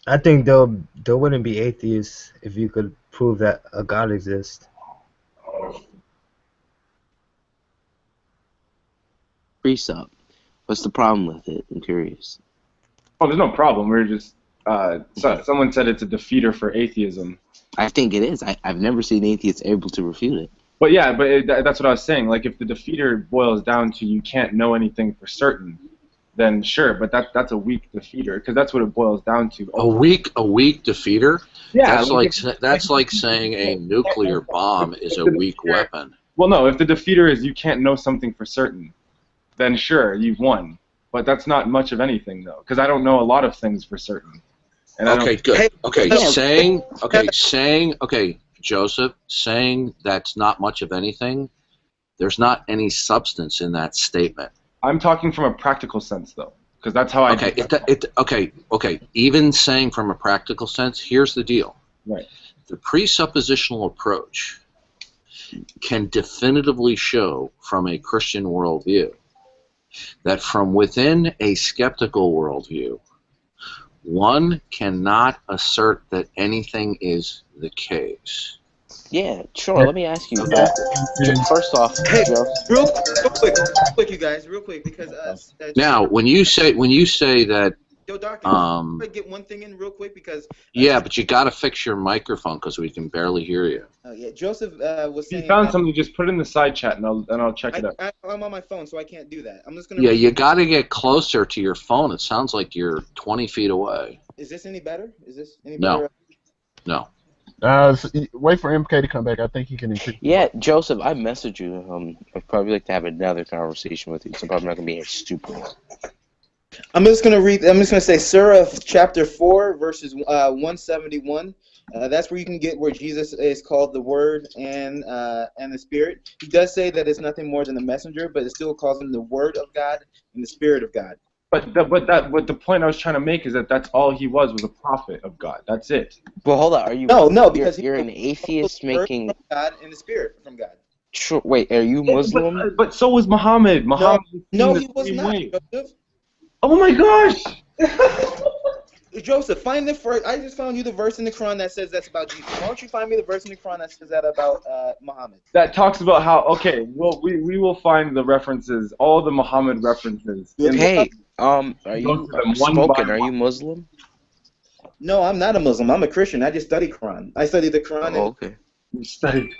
I think there wouldn't be atheists if you could prove that a God exists. Precept. What's the problem with it? I'm curious. Oh, there's no problem. We're just someone said it's a defeater for atheism. I think it is. I've never seen atheists able to refute it. But yeah, that's what I was saying. Like, if the defeater boils down to you can't know anything for certain, then sure. But that's a weak defeater, because that's what it boils down to. A weak defeater. Yeah, That's like saying a nuclear bomb is a weak weapon. Well, no. If the defeater is you can't know something for certain, then sure, you've won. But that's not much of anything, though, because I don't know a lot of things for certain. And Okay, good. Okay, Joseph, saying that's not much of anything, there's not any substance in that statement. I'm talking from a practical sense, though, because that's how I. Okay. Even saying from a practical sense, here's the deal. Right. The presuppositional approach can definitively show from a Christian worldview that from within a skeptical worldview, one cannot assert that anything is the case. Yeah, sure. Let me ask you. First off, Hey, Joe. real quick, you guys, real quick, because Now, when you say that, Yo, Doctor, can I get one thing in real quick because yeah, but you got to fix your microphone because we can barely hear you. yeah, Joseph was saying. If you found something, just put it in the side chat, and I'll check it out. I'm on my phone, so I can't do that. I'm just gonna. Yeah, you got to get closer to your phone. It sounds like you're 20 feet away. Is this any better? Is this any No. better? No. Wait for MK to come back. I think he can increase. Yeah, Joseph, I messaged you. I'd probably like to have another conversation with you, so I'm probably not gonna be here stupid. I'm just gonna read. I'm just gonna say Surah chapter 4 verses 171. That's where you can get where Jesus is called the Word and the Spirit. He does say that it's nothing more than a messenger, but it still calls him the Word of God and the Spirit of God. But the point I was trying to make is that that's all he was a prophet of God. That's it. Well, hold on. Are you? No, because you're an atheist the Word making. of God and the Spirit from God. Sure. Wait, are you Muslim? But so was Muhammad. Muhammad No, was he was the same not. way. Joseph. Oh my gosh! Joseph, find the first. I just found you the verse in the Quran that says that's about Jesus. Why don't you find me the verse in the Quran that says that about Muhammad? That talks about how we will find the references, all the Muhammad references. Hey, are you through them one spoken? by Are one. you Muslim? No, I'm not a Muslim. I'm a Christian. I just study Quran. I study the Quran. Oh, okay. You studied.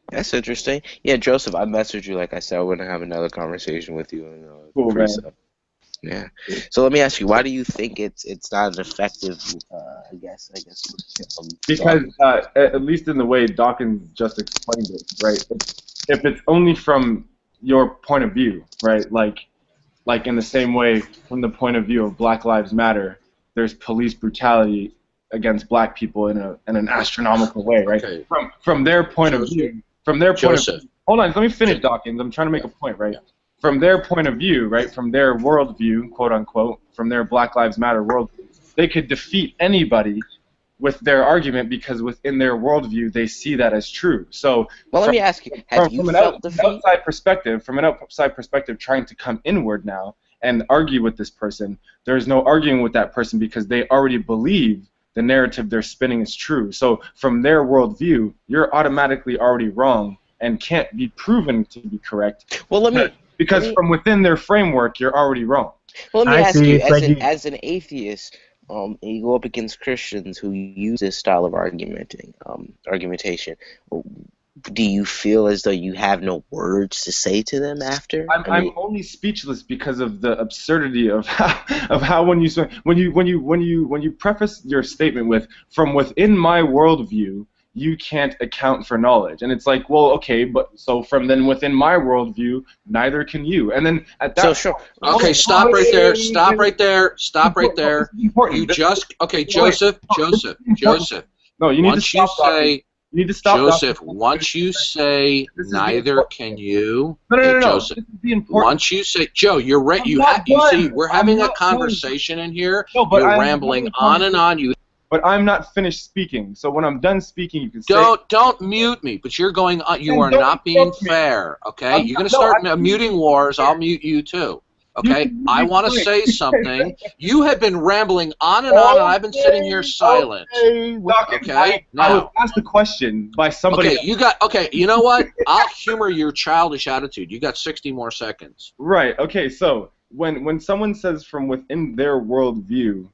That's interesting. Yeah, Joseph, I messaged you like I said I want to have another conversation with you. And, Cool, man. Yeah. So let me ask you, why do you think it's not an effective? I guess. Because at least in the way Dawkins just explained it, right? If it's only from your point of view, right? Like in the same way, from the point of view of Black Lives Matter, there's police brutality against black people in an astronomical way, right? Okay. From their point of view, hold on, let me finish, Dawkins. I'm trying to make a point, right? From their point of view, right? From their worldview, quote unquote, from their Black Lives Matter worldview, they could defeat anybody with their argument because within their worldview they see that as true. So, well, let me ask you: have you felt defeat? From an outside perspective, trying to come inward now and argue with this person, there's no arguing with that person because they already believe the narrative they're spinning is true. So, from their worldview, you're automatically already wrong and can't be proven to be correct. Well, because from within their framework, you're already wrong. Well, let me ask you, as an atheist, you go up against Christians who use this style of argumentation. Do you feel as though you have no words to say to them after? I'm only speechless because of the absurdity of how when you preface your statement with "from within my worldview, you can't account for knowledge," and it's like, well, okay, but so from then within my worldview, neither can you. And then at that, so sure. Okay, stop right there. Stop right there. Stop right there. You just Joseph. No, you need to stop. You need to stop, Joseph. Once you say neither can you, no, Joseph. This is the important. Once you say, Joe, you're right. You see, we're having a conversation in here. No, but you're rambling on and on. But I'm not finished speaking. So when I'm done speaking, you can say. Don't mute me. But you're going on. You are not being fair. Okay, you're going to start muting wars. I'll mute you too. Okay, I want to say something. You have been rambling on and on, and I've been sitting here silent. Okay, I now. was asked a question by somebody. Okay, you know what? I'll humor your childish attitude. You got 60 more seconds. Right. Okay. So when someone says from within their worldview,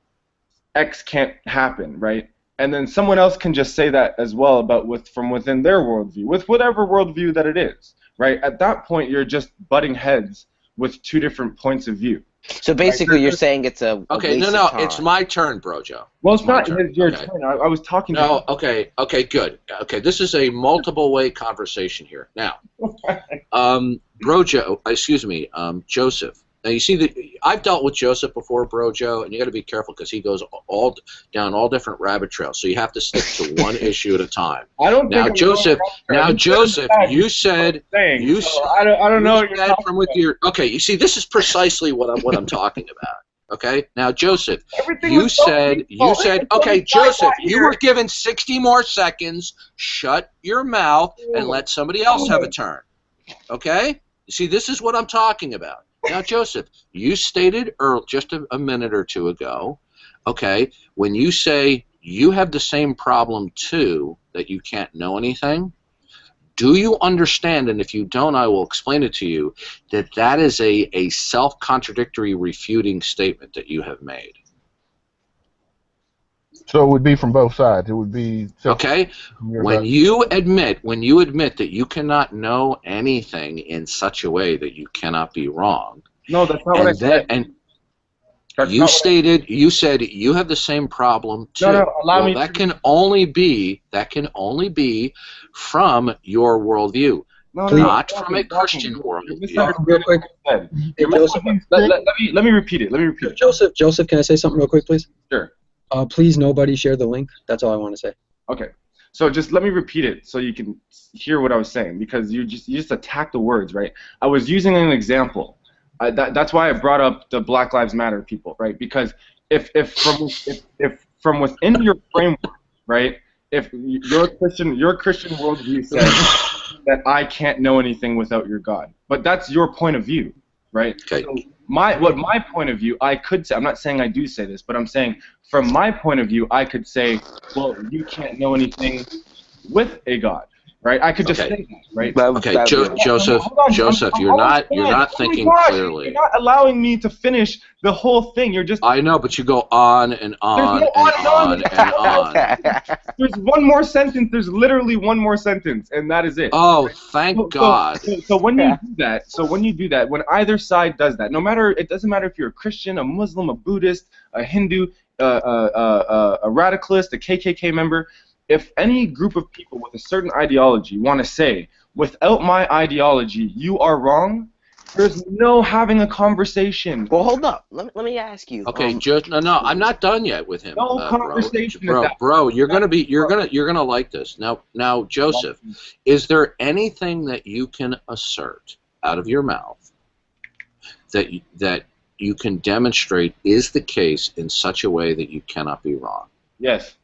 X can't happen, right? And then someone else can just say that as well from within their worldview, with whatever worldview that it is, right? At that point, you're just butting heads with two different points of view. So basically, you're saying it's a Okay, waste no, of time. it's my turn, Brojo. Well, it's not your Okay. turn. I was talking to No, okay, good. Okay, this is a multiple-way conversation here. Now, Joseph. Now you see that I've dealt with Joseph before, Brojo, and you got to be careful because he goes down all different rabbit trails. So you have to stick to one issue at a time. I don't Now, think Joseph. You said you. So I don't know. You said from with your. Okay, you see, this is precisely what I'm talking about. Okay, now Joseph, you said. Okay, Joseph, you were given 60 more seconds. Shut your mouth and let somebody else have a turn. Okay, you see, this is what I'm talking about. Now, Joseph, you stated just a minute or two ago, okay, when you say you have the same problem too, that you can't know anything, do you understand, and if you don't, I will explain it to you, that is a self-contradictory refuting statement that you have made? So it would be from both sides. It would be okay. When you admit that you cannot know anything in such a way that you cannot be wrong. No, that's not what I said. And you said you have the same problem too. No, allow me. That can only be from your worldview. Not from a Christian worldview. Real quick. Hey, Joseph, let me repeat it. Joseph, can I say something real quick, please? Sure. Please, nobody share the link. That's all I want to say. Okay. So just let me repeat it so you can hear what I was saying, because you just attacked the words, right? I was using an example. That's why I brought up the Black Lives Matter people, right? Because if from within your framework, right? If your Christian worldview says that I can't know anything without your God, but that's your point of view, right? Okay. So my point of view, I could say, I'm not saying I do say this, but I'm saying from my point of view, I could say, well, you can't know anything with a God, right? I could just say that, right? Okay, Joseph, you're not thinking clearly. You're not allowing me to finish the whole thing. You're just. I know, but you go on and on and on. There's one more sentence. There's literally one more sentence, and that is it. Oh, thank God. So when you do that, when either side does that, it doesn't matter if you're a Christian, a Muslim, a Buddhist, a Hindu, a radicalist, a KKK member. If any group of people with a certain ideology want to say, without my ideology, you are wrong, there's no having a conversation. Well, hold up. Let me ask you. Okay, no, I'm not done yet with him. No conversation. Bro, you're gonna like this. Now, Joseph, is there anything that you can assert out of your mouth that you can demonstrate is the case in such a way that you cannot be wrong? Yes.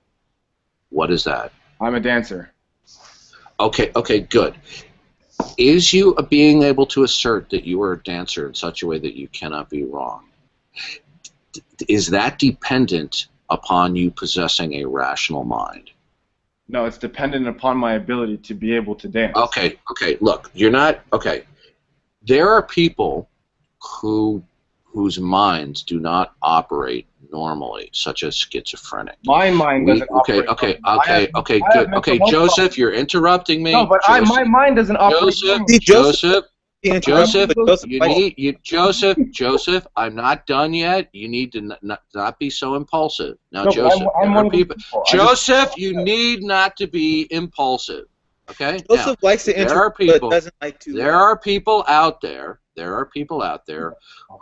What is that? I'm a dancer. Okay, good. Is you being able to assert that you are a dancer in such a way that you cannot be wrong, is that dependent upon you possessing a rational mind? No, it's dependent upon my ability to be able to dance. Okay, look, you're not, okay. There are people whose minds do not operate normally, such as schizophrenic. My mind doesn't operate. Okay, good. Okay, Joseph, you're interrupting me. No, but my mind doesn't operate. Joseph, Joseph, I'm not done yet. You need to not be so impulsive. Now, Joseph, Joseph, you need not to be impulsive. Okay. Joseph likes to interrupt, but doesn't like to. There are people out there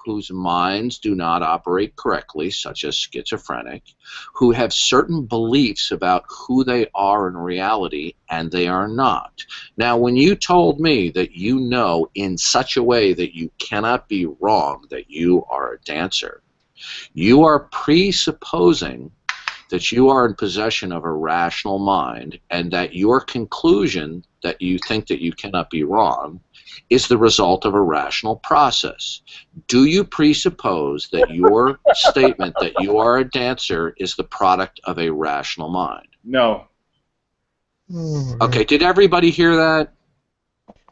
whose minds do not operate correctly, such as schizophrenic, who have certain beliefs about who they are in reality, and they are not. Now, when you told me that you know in such a way that you cannot be wrong that you are a dancer, you are presupposing that you are in possession of a rational mind, and that your conclusion that you think that you cannot be wrong is the result of a rational process. Do you presuppose that your statement that you are a dancer is the product of a rational mind? No. Okay, did everybody hear that?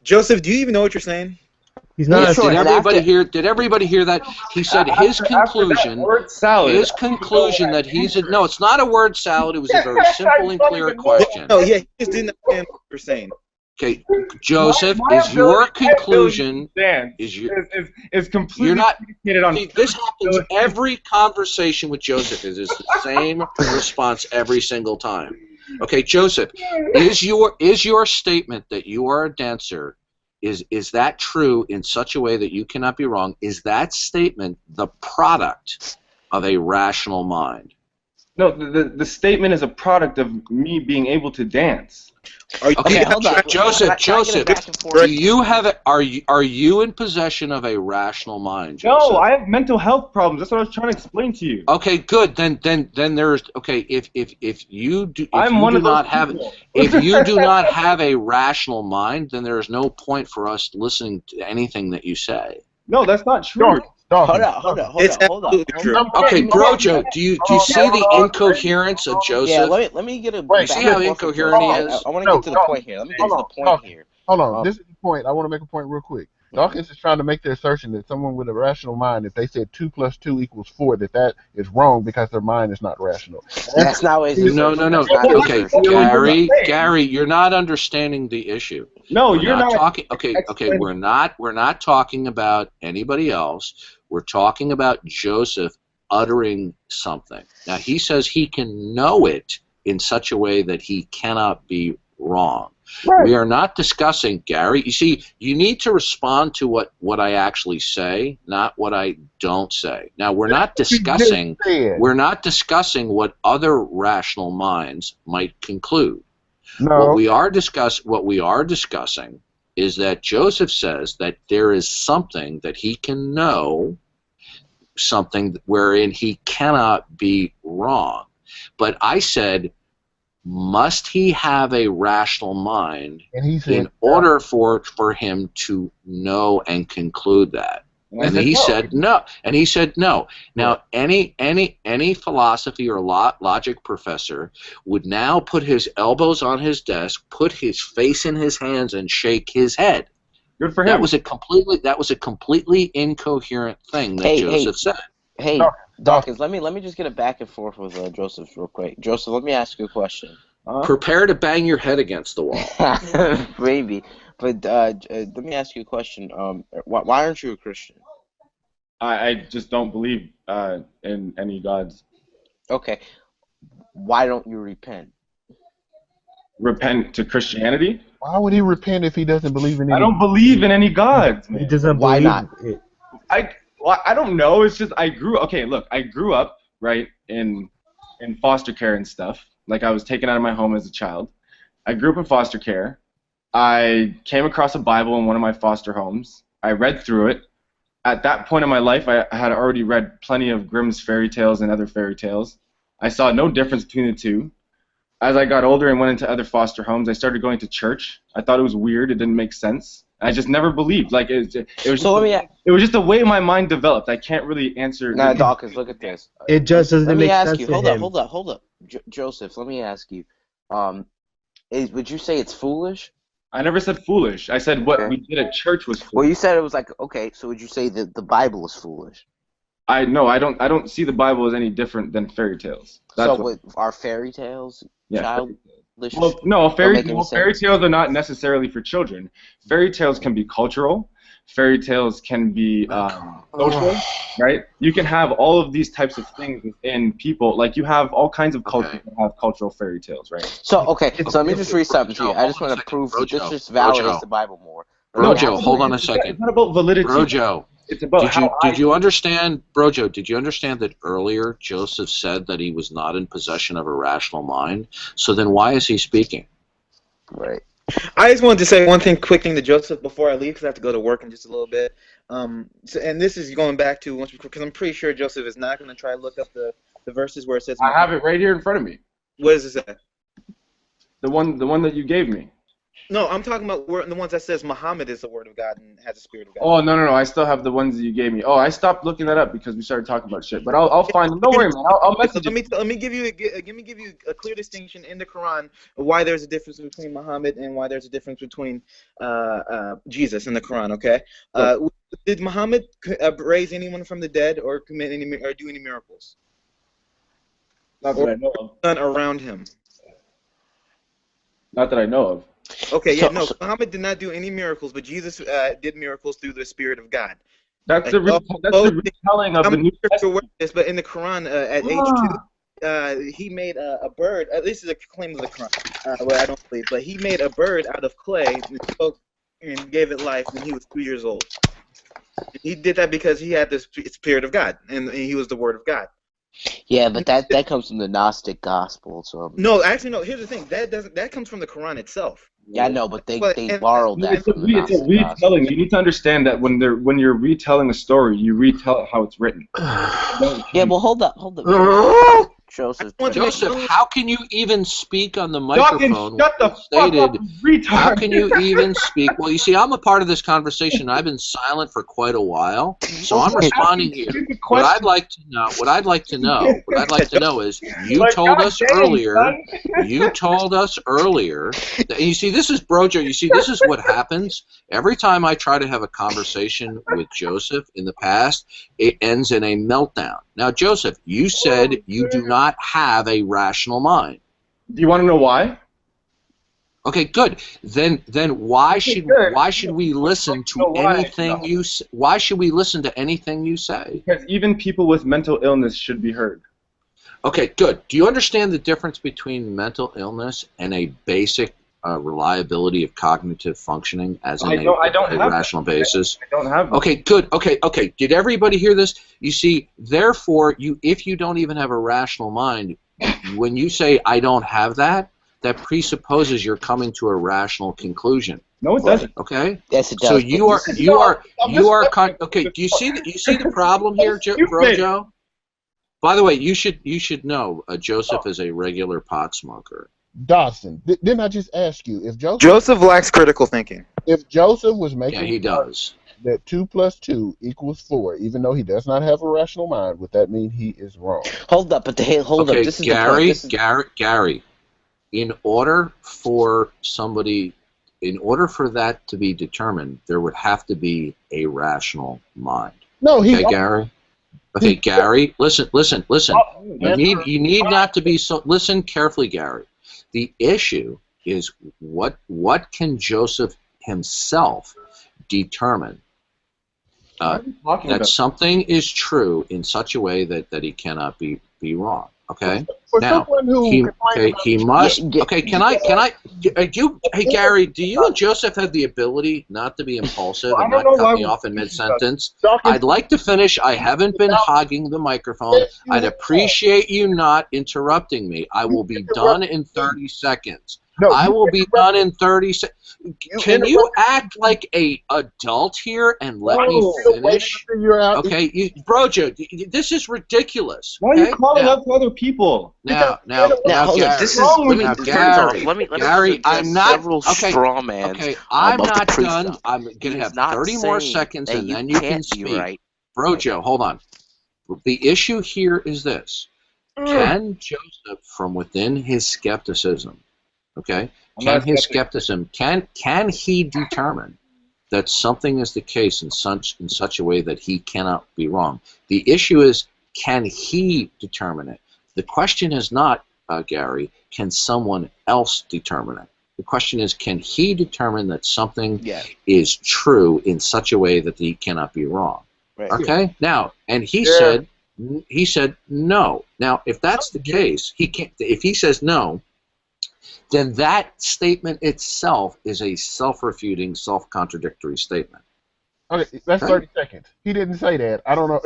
Joseph, do you even know what you're saying? He's not. Yeah, sure. Did and everybody after- hear? Did everybody hear that? He said his conclusion. Word salad. His conclusion that he's a, no, it's not a word salad. It was a very simple and clear question. No, yeah, he just didn't understand what you're saying. Okay, Joseph, My is your ability- my ability conclusion to dance is your is completely you're not predicated on. see, this happens every conversation with Joseph is the same response every single time. Okay, Joseph, is your statement that you are a dancer is that true in such a way that you cannot be wrong? Is that statement the product of a rational mind? No, the statement is a product of me being able to dance. Okay, hold on. Joseph, Can I get a back and forth? do you have are you in possession of a rational mind, Joseph? No, I have mental health problems. That's what I was trying to explain to you. Okay, good. Then there's okay. If you do I'm one of those people. if you do not have a rational mind, then there is no point for us listening to anything that you say. No, that's not true. Hold on. It's absolutely true. Okay, Brojo, do you see the incoherence of Joseph? Yeah, let me get a. Wait, back see how and forth with incoherent he Joseph. is? I want to get to the point here. Let me get to the point here. Hold on. This is the point. I want to make a point real quick. Dawkins is trying to make the assertion that someone with a rational mind, if they said 2 + 2 = 4, that is wrong because their mind is not rational. That's not what it's No. That's not Okay, his assertion. Gary, you're not understanding the issue. No, We're you're not talking. Okay, we're not talking about anybody else. We're talking about Joseph uttering something. Now he says he can know it in such a way that he cannot be wrong. Right. We are not discussing, Gary. You see, you need to respond to what I actually say, not what I don't say. Now we're not discussing what other rational minds might conclude. No. What we are discussing is that Joseph says that there is something that he can know, something wherein he cannot be wrong. But I said, must he have a rational mind And he said, in order for him to know and conclude that? And he said no. And he said no. Now, any philosophy or logic professor would now put his elbows on his desk, put his face in his hands, and shake his head. Good for him. That was a completely incoherent thing that Joseph said. Hey, Dawkins, let me just get a back and forth with Joseph real quick. Joseph, let me ask you a question. Prepare to bang your head against the wall. Maybe. But let me ask you a question. Why aren't you a Christian? I just don't believe in any gods. Okay. Why don't you repent? Repent to Christianity? why would he repent if he doesn't believe in any? I don't believe in any gods. He doesn't Why believe not? it. I don't know. It's just I grew up right in foster care and stuff. Like I was taken out of my home as a child. I grew up in foster care. I came across a Bible in one of my foster homes. I read through it. At that point in my life, I had already read plenty of Grimm's fairy tales and other fairy tales. I saw no difference between the two. As I got older and went into other foster homes, I started going to church. I thought it was weird. It didn't make sense. I just never believed. Like it was just the way my mind developed. I can't really answer. Nah, Dawkins, look at this. It just doesn't Let me make ask sense you. to him. Hold up. Joseph, let me ask you. Would you say it's foolish? I never said foolish. I said what we did at church was foolish. Well, you said it was like, okay, so would you say that the Bible is foolish? I don't see the Bible as any different than fairy tales. That's So are fairy tales childish? Well, no, fairy tales are not necessarily for children. Fairy tales can be cultural. Fairy tales can be social, right? You can have all of these types of things within people. Like you have all kinds of cultures that have cultural fairy tales, right? So let me just read something to you. I just want to prove that this just validates the Bible more. Brojo, hold on a second. It's not about validity. Brojo, it's about did you understand, Brojo? Did you understand that earlier Joseph said that he was not in possession of a rational mind? So then why is he speaking? Right. I just wanted to say one quick thing to Joseph before I leave, because I have to go to work in just a little bit. And this is going back to because I'm pretty sure Joseph is not going to try to look up the verses where it says. I have it right here in front of me. What does it say? The one that you gave me. No, I'm talking about the ones that says Muhammad is the word of God and has the spirit of God. Oh no! I still have the ones that you gave me. Oh, I stopped looking that up because we started talking about shit. But I'll find them. Don't worry, man. I'll message you. Let me give you a clear distinction in the Quran of why there's a difference between Muhammad and why there's a difference between Jesus in the Quran. Okay, did Muhammad raise anyone from the dead or commit any or do any miracles? Not that I know of. Done around him. Not that I know of. Okay, yeah, no. Muhammad did not do any miracles, but Jesus did miracles through the Spirit of God. That's the retelling of the New Testament. But in the Quran, at age 2, he made a bird. This is a claim of the Quran. Well, I don't believe, but he made a bird out of clay and spoke and gave it life when he was 2 years old. He did that because he had the Spirit of God, and he was the Word of God. Yeah, but that comes from the Gnostic gospel. So no, actually, no. Here's the thing. That comes from the Quran itself. Yeah, I know, but they borrowed that. It's a retelling. You need to understand that when you're retelling a story, you retell it how it's written. Yeah, well, hold up. Joseph, how can you even speak on the microphone? Shut the fuck up, retard. How can you even speak? Well, you see, I'm a part of this conversation. I've been silent for quite a while, so I'm responding here. What I'd like to know is, you told us earlier that, and you see, this is Brojo. You see, this is what happens every time I try to have a conversation with Joseph in the past. It ends in a meltdown. Now, Joseph, you said you do not have a rational mind. Do you want to know why? Okay, good. Then why should we listen to anything you say? Why should we listen to anything you say? Because even people with mental illness should be heard. Okay, good. Do you understand the difference between mental illness and a basic reliability of cognitive functioning as in a rational basis? I don't have that. Okay, good. Okay. Did everybody hear this? You see, therefore, if you don't even have a rational mind, when you say I don't have that, that presupposes you're coming to a rational conclusion. No, it doesn't. Okay. Yes, it does. So you are. Okay. Do you see the problem here, Brojo? By the way, you should know Joseph is a regular pot smoker. Dawson, didn't I just ask you if Joseph lacks critical thinking? If Joseph was making he does. That 2 + 2 = 4, even though he does not have a rational mind, would that mean he is wrong? Hold up. This is Gary. In order for that to be determined, there would have to be a rational mind. No, Gary. Okay, Gary, listen. You need not to be so. Listen carefully, Gary. The issue is what can Joseph himself determine that something is true in such a way that he cannot be wrong. Okay. Now he must. Okay. Hey Gary, do you and Joseph have the ability not to be impulsive and not cut me off in mid-sentence? I'd like to finish. I haven't been hogging the microphone. I'd appreciate you not interrupting me. I will be done in 30 seconds. I will be done in 30 seconds. Can you act like a adult here and let me finish? Okay, Brojo, this is ridiculous. Why are you calling out to other people? Now, Gary, this is Gary. Gary, I'm not straw man. Okay, I'm not done. I'm gonna have 30 more seconds, and then you can speak. Right. Brojo, hold on. The issue here is this: can Joseph, from within his skepticism, can he determine that something is the case in such a way that he cannot be wrong? The issue is, can he determine it? The question is not, Gary, can someone else determine it? The question is, can he determine that something is true in such a way that he cannot be wrong? Right. Okay? Now, and he said no. Now, if that's the case, he can't. If he says no, then that statement itself is a self-refuting, self-contradictory statement. Okay, that's 30 seconds. He didn't say that. I don't know.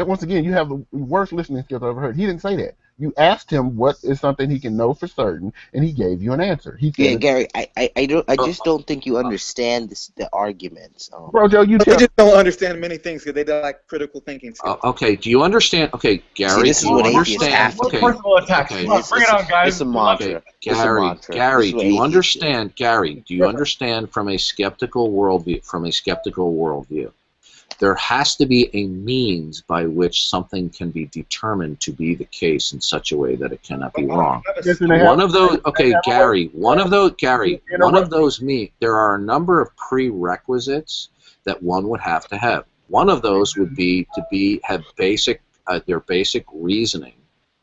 Once again, you have the worst listening skills I've ever heard. He didn't say that. You asked him what is something he can know for certain, and he gave you an answer. He Yeah, said, Gary, I just don't think you understand the arguments. "Bro, Joe, you They tell." just don't understand many things because they lack critical thinking skills. Okay, do you understand? Okay, Gary, this do is you what atheists understand? have to No Okay, do. personal attacks. okay, Come on, bring it on, guys. It's a Good luck. mantra. okay, It's a Gary, mantra. This Gary, is what do you atheists understand? Gary, do you understand from a skeptical worldview? From a skeptical worldview, there has to be a means by which something can be determined to be the case in such a way that it cannot be wrong. Listen, they One have- of those, okay, they have- Gary, one of those, Gary, You one know of those mean there are a number of prerequisites that one would have to have. One of those would be to have basic, their basic reasoning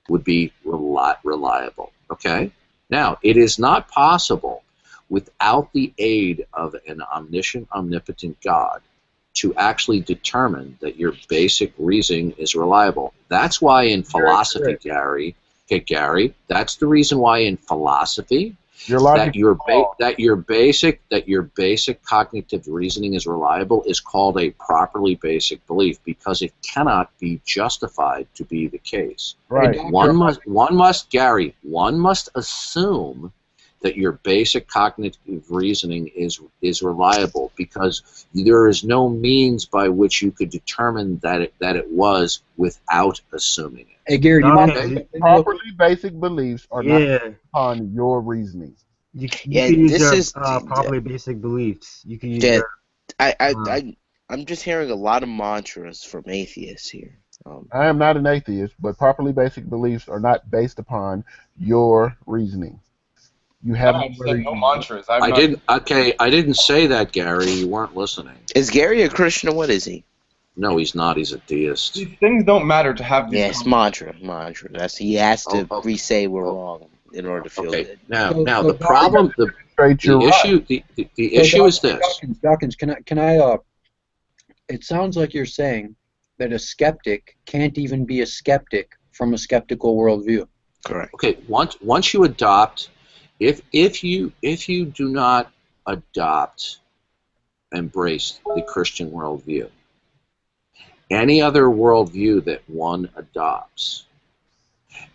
would be reliable. Okay. Now, it is not possible without the aid of an omniscient, omnipotent God to actually determine that your basic reasoning is reliable. That's why in philosophy, Gary, that's the reason why in philosophy Your logic that your basic cognitive reasoning is reliable is called a properly basic belief, because it cannot be justified to be the case. right. One must assume that your basic cognitive reasoning is reliable, because there is no means by which you could determine that it was without assuming it. Hey, Gary, do you mind? Okay. Properly basic beliefs are not Yeah. on your reasoning. You Yeah, can use this your is properly basic beliefs. You can use yeah, your I'm just hearing a lot of mantras from atheists here. I am not an atheist, but properly basic beliefs are not based upon your reasoning. You have I said no mantras. I didn't say that, Gary. You weren't listening. Is Gary a Christian or what is he? No, he's not. He's a deist. These things don't matter to have these. Yes, mantra. That's he has to Oh, re-say we're wrong in order to feel Okay. good. Now, So the problem, the straight your issue, the issue is this. Dawkins, can I? It sounds like you're saying that a skeptic can't even be a skeptic from a skeptical worldview. Correct. Okay, once you adopt, if you do not embrace the Christian worldview, any other worldview that one adopts,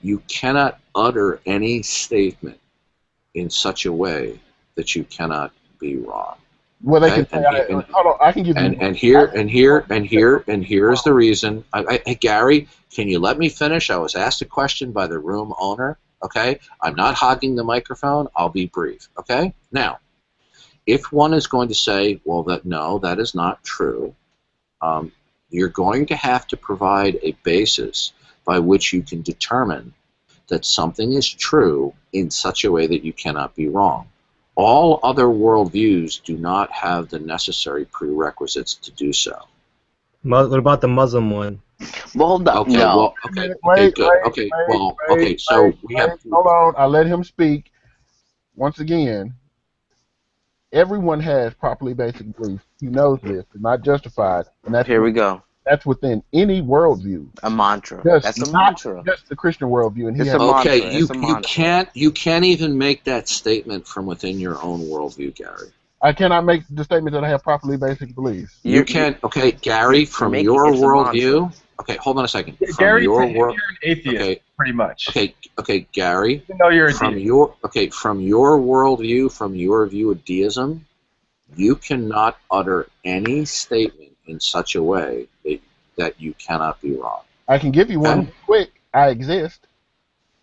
you cannot utter any statement in such a way that you cannot be wrong. Well, they Okay, can say, hold on, I can give you. And here is the reason. Hey, Gary, can you let me finish? I was asked a question by the room owner. Okay, I'm not hogging the microphone. I'll be brief. Okay, now, if one is going to say, well, that is not true, you're going to have to provide a basis by which you can determine that something is true in such a way that you cannot be wrong. All other worldviews do not have the necessary prerequisites to do so. What about the Muslim one? Well, hold up. Okay, no. well, okay, Wait, good. Okay, well, okay, so we have. Hold on, I let him speak. Once again, everyone has properly basic beliefs. He knows this. It's not justified, and that's Here we go. That's within any worldview. A mantra. That's a not mantra. just the Christian worldview, and he It's has a mantra. Okay, It's a mantra. you can't even make that statement from within your own worldview, Gary. I cannot make the statement that I have properly basic beliefs. You can, okay, Gary, from your it's a worldview. Okay, hold on a second. From Gary, your you're an atheist, okay, pretty much. okay, Gary. Even though you're a from deist. your worldview, from your view of deism, you cannot utter any statement in such a way that you cannot be wrong. I can give you one quick. I exist.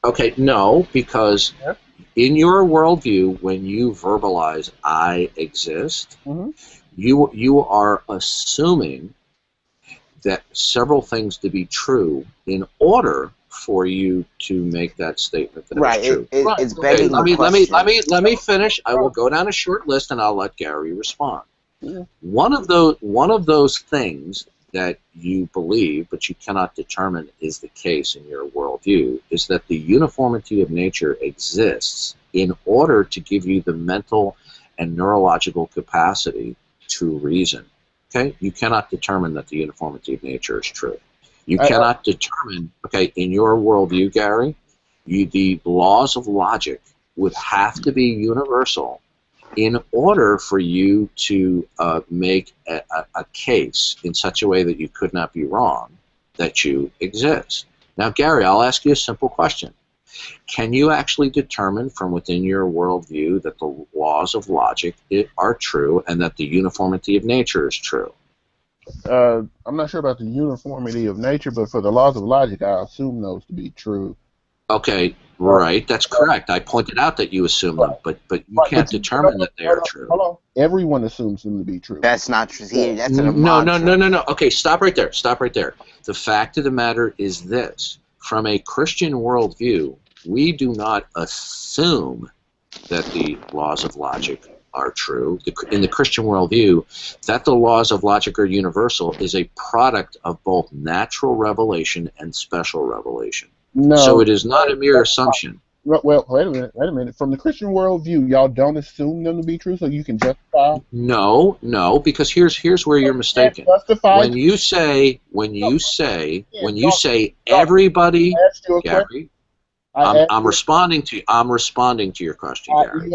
Okay, no, because Yes. in your worldview, when you verbalize "I exist," you are assuming that several things to be true in order for you to make that statement that Right. it's true. It's Okay, begging the question. let me finish. I will go down a short list and I'll let Gary respond. Yeah. One of those things that you believe but you cannot determine is the case in your worldview is that the uniformity of nature exists in order to give you the mental and neurological capacity to reason. Okay? You cannot determine that the uniformity of nature is true. You cannot determine, okay, in your worldview, Gary, the laws of logic would have to be universal in order for you to make a case in such a way that you could not be wrong that you exist. Now, Gary, I'll ask you a simple question. Can you actually determine from within your worldview that the laws of logic are true and that the uniformity of nature is true? I'm not sure about the uniformity of nature, but for the laws of logic, I assume those to be true. Okay, right, that's correct. I pointed out that you assume them, but you can't determine that they are true. Hold on. Everyone assumes them to be true. That's not true. See, that's a No. mantra. Okay, stop right there. Stop right there. The fact of the matter is this. From a Christian worldview, we do not assume that the laws of logic are true. In the Christian worldview, that the laws of logic are universal is a product of both natural revelation and special revelation. No. So it is not a mere assumption. Well, wait a minute. From the Christian worldview, y'all don't assume them to be true, so you can justify. No, because here's where you're mistaken. When you say everybody, Gary, I'm responding to your question, Gary.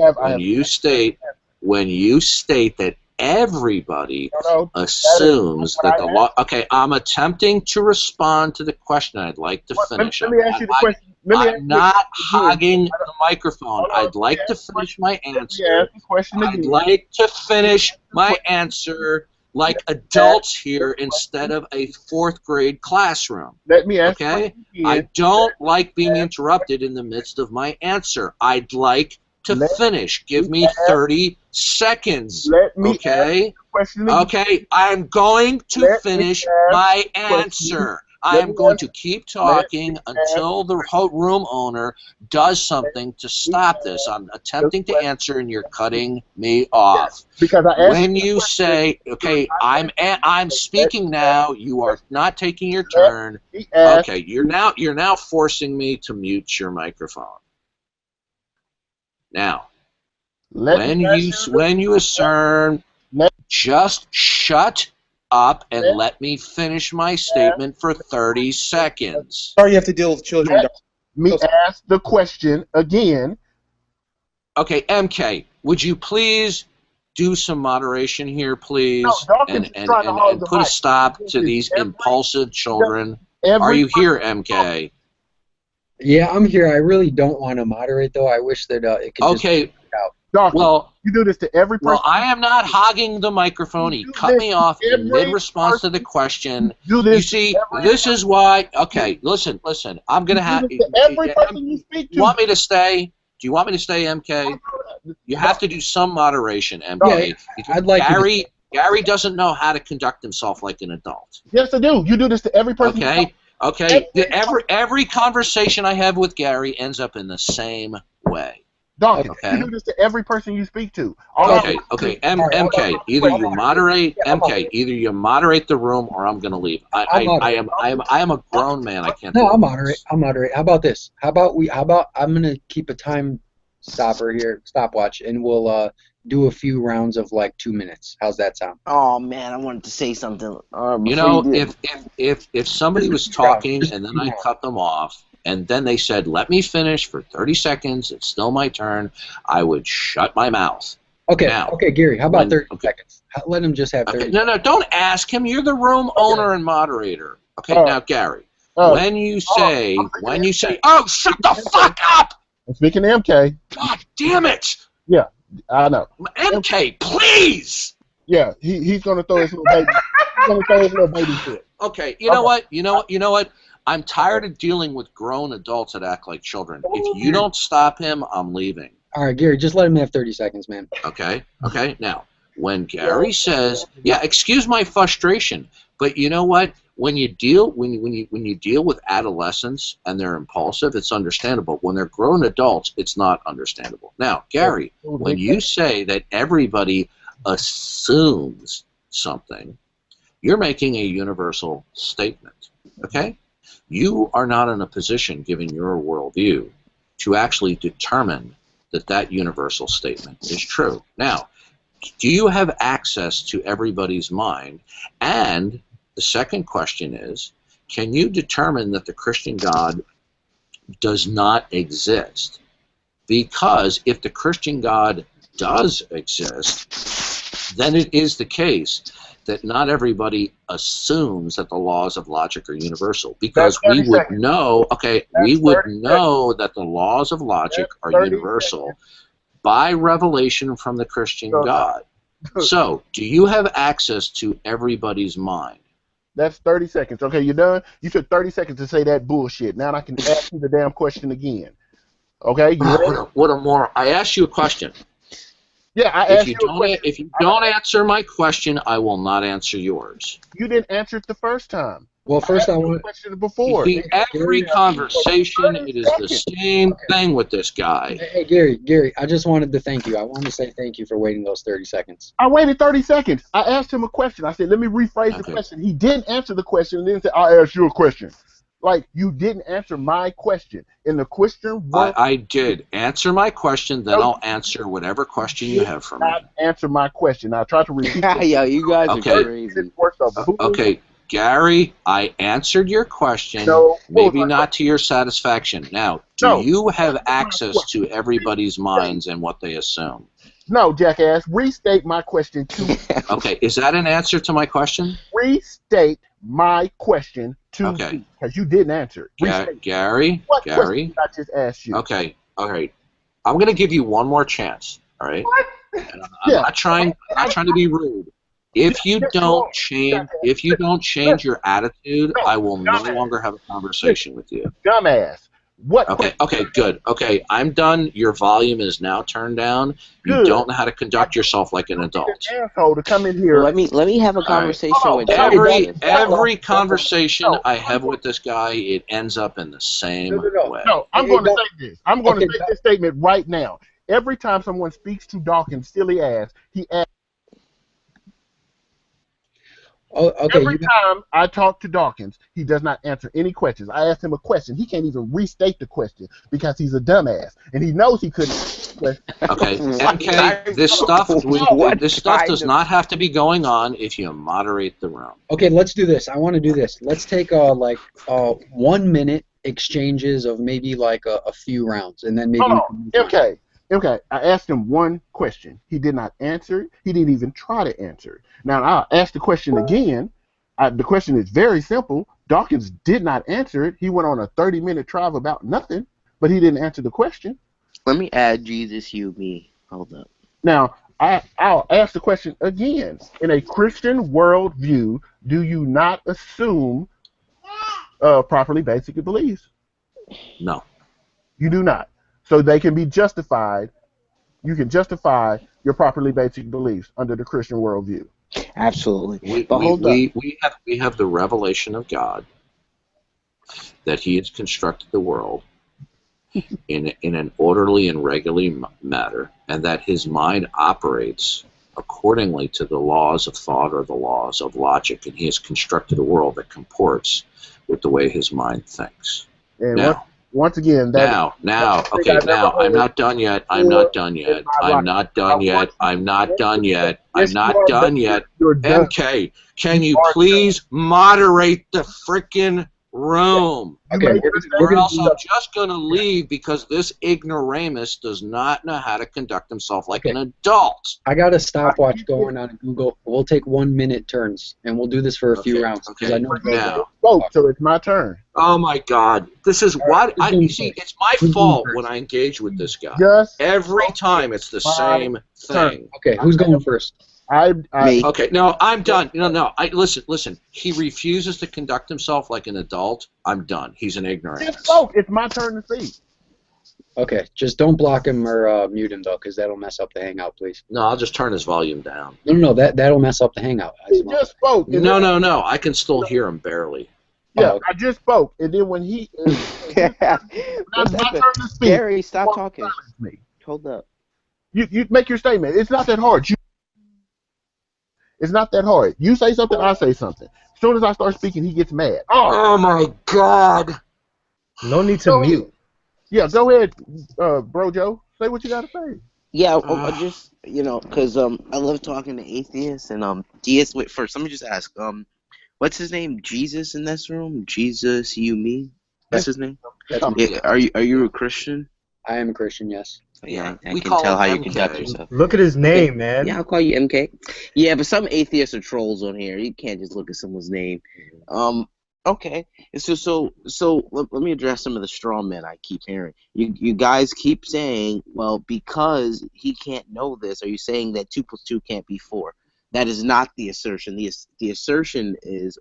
When you state that everybody assumes that the law. Okay, I'm attempting to respond to the question. I'd like to finish. Let me ask you the question. I'm not hogging the microphone. I'd like to finish my answer. I'd like to finish my answer like adults here instead of a fourth grade classroom. Let me ask. Okay? I don't like being interrupted in the midst of my answer. I'd like to finish. Give me 30 seconds. Okay? Okay, I'm going to finish my answer. I am going to keep talking until the room owner does something to stop this. I'm attempting to answer, and you're cutting me off. Because when you say, "Okay, I'm speaking now," you are not taking your turn. Okay, you're now forcing me to mute your microphone. Now, when you assume, just shut up and let me finish my statement for 30 seconds. Sorry you have to deal with children. Let me ask the question again. Okay, MK, would you please do some moderation here, please? And put a stop to these impulsive children. Are you here, MK? Yeah, I'm here. I really don't want to moderate, though. I wish that it could just work out. Dawkins, well, you do this to every person. Well, I am not hogging the microphone. He cut me off in mid-response to the question. You see, this is why. Okay, listen. I'm gonna have. Every person you speak to. You want me to stay? Do you want me to stay, MK? You have to do some moderation, MK. Yeah, I'd like Gary doesn't know how to conduct himself like an adult. Yes, I do. You do this to every person. Okay. Every conversation I have with Gary ends up in the same way. Dawkins, you do this to every person you speak to. Okay. MK, either you moderate the room, or I'm gonna leave. I am a grown man. I can't. No, I'll moderate. How about this? How about I'm gonna keep a time stopwatch, and we'll do a few rounds of like 2 minutes. How's that sound? Oh man, I wanted to say something. If somebody was talking and then I cut them off, and then they said, "Let me finish for 30 seconds. It's still my turn," I would shut my mouth. Okay. Okay, Gary. How about 30 seconds? Let him just have 30. Okay. No. Don't ask him. You're the room owner and moderator. Okay. Now, Gary. When you say, "Oh, shut the fuck up!" I'm speaking to MK. God damn it! Yeah, I know. MK, please. Yeah, he's gonna throw his little baby. He's gonna throw his little baby fit. Okay. You know what? I'm tired of dealing with grown adults that act like children. If you don't stop him, I'm leaving. All right, Gary, just let him have 30 seconds, man. Okay. Now, when Gary says, "Yeah, excuse my frustration," but you know what? When you deal with adolescents and they're impulsive, it's understandable. When they're grown adults, it's not understandable. Now, Gary, when you say that everybody assumes something, you're making a universal statement. Okay? You are not in a position, given your worldview, to actually determine that universal statement is true. Now, do you have access to everybody's mind? And the second question is, can you determine that the Christian God does not exist? Because if the Christian God does exist, then it is the case that not everybody assumes that the laws of logic are universal, because we would know, we would know that the laws of logic are universal by revelation from the Christian God. So, do you have access to everybody's mind? That's 30 seconds. Okay, you done? You took 30 seconds to say that bullshit. Now I can ask you the damn question again. Okay, you ready? What a moron. I asked you a question. Yeah, I asked you a question. If you don't answer my question, I will not answer yours. You didn't answer it the first time. Well, first I want to question before. See, every conversation, it is the same thing with this guy. Hey, Gary, I just wanted to thank you. I wanted to say thank you for waiting those 30 seconds. I waited 30 seconds. I asked him a question. I said, let me rephrase the question. He didn't answer the question and then said, I'll ask you a question. Like, you didn't answer my question. In the question... I did. Answer my question, then I'll answer whatever question you have for me. Answer my question. I tried to repeat it. Yeah, you guys are crazy. Okay, Gary, I answered your question, maybe not to your satisfaction. Now, do you have access to everybody's minds and what they assume? No, jackass. Restate my question to me. Okay, is that an answer to my question? Restate my question to me, because you didn't answer it. Gary, what question did I just asked you? Okay, all right. I'm going to give you one more chance, all right? What? I'm not trying to be rude. If you don't change your attitude, I will no longer have a conversation with you. Dumbass. What? Okay, good. Okay, I'm done. Your volume is now turned down. You don't know how to conduct yourself like an adult. Asshole to come in here. Let me have a conversation with every conversation I have with this guy, it ends up in the same way. No, I'm going to say this. I'm going to make this statement right now. Every time someone speaks to Dawkins' silly ass, he asks. Every time I talk to Dawkins, he does not answer any questions. I asked him a question. He can't even restate the question because he's a dumbass, and he knows he couldn't. Okay, MK, this stuff does not have to be going on if you moderate the room. Okay, let's do this. I want to do this. Let's take 1 minute exchanges of maybe like a few rounds, and then maybe. Okay, I asked him one question. He did not answer it. He didn't even try to answer it. Now, I'll ask the question again. The question is very simple. Dawkins did not answer it. He went on a 30-minute trial about nothing, but he didn't answer the question. Let me add Jesus, you, me. Hold up. Now, I'll ask the question again. In a Christian worldview, do you not assume properly basic beliefs? No. You do not. So they can be justified. You can justify your properly basic beliefs under the Christian worldview. Absolutely. We have the revelation of God that He has constructed the world in an orderly and regular manner, and that His mind operates accordingly to the laws of thought or the laws of logic, and He has constructed a world that comports with the way His mind thinks. And once again, I'm not done yet. MK, can you please moderate the frickin' room? Okay, or else I'm just going to leave because this ignoramus does not know how to conduct himself like an adult. I got a stopwatch going on Google. We'll take 1 minute turns, and we'll do this for a few rounds. Okay, I know now. So it's my turn. Oh my God! This is what you see. It's my fault when I engage with this guy. Every time it's the same thing. Okay, who's going first? Okay, no, I'm done. No. Listen. He refuses to conduct himself like an adult. I'm done. He's an ignorant. It's my turn to speak. Okay, just don't block him or mute him though, because that'll mess up the hangout, please. No, I'll just turn his volume down. No, that'll mess up the hangout. He just spoke. No. I can still hear him barely. Yeah, I just spoke, and then when he. That's my turn to speak. Gary, stop talking. Hold up. You make your statement. It's not that hard. It's not that hard. You say something, I say something. As soon as I start speaking, he gets mad. Oh my God! No need to mute. Yeah, go ahead, Bro Joe. Say what you gotta say. Yeah, just because I love talking to atheists and deists. Wait, first, let me just ask. What's his name? Jesus in this room? Jesus, you, me? That's his name. That's me. Are you a Christian? I am a Christian, yes. Yeah, I We can call tell him how you conduct MK. yourself. Look at his name, man. Yeah, I'll call you MK. Yeah, but some atheists are trolls on here. You can't just look at someone's name. Okay. So let me address some of the straw men I keep hearing. You guys keep saying, well, because he can't know this, are you saying that 2 + 2 can't be 4? That is not the assertion. The assertion is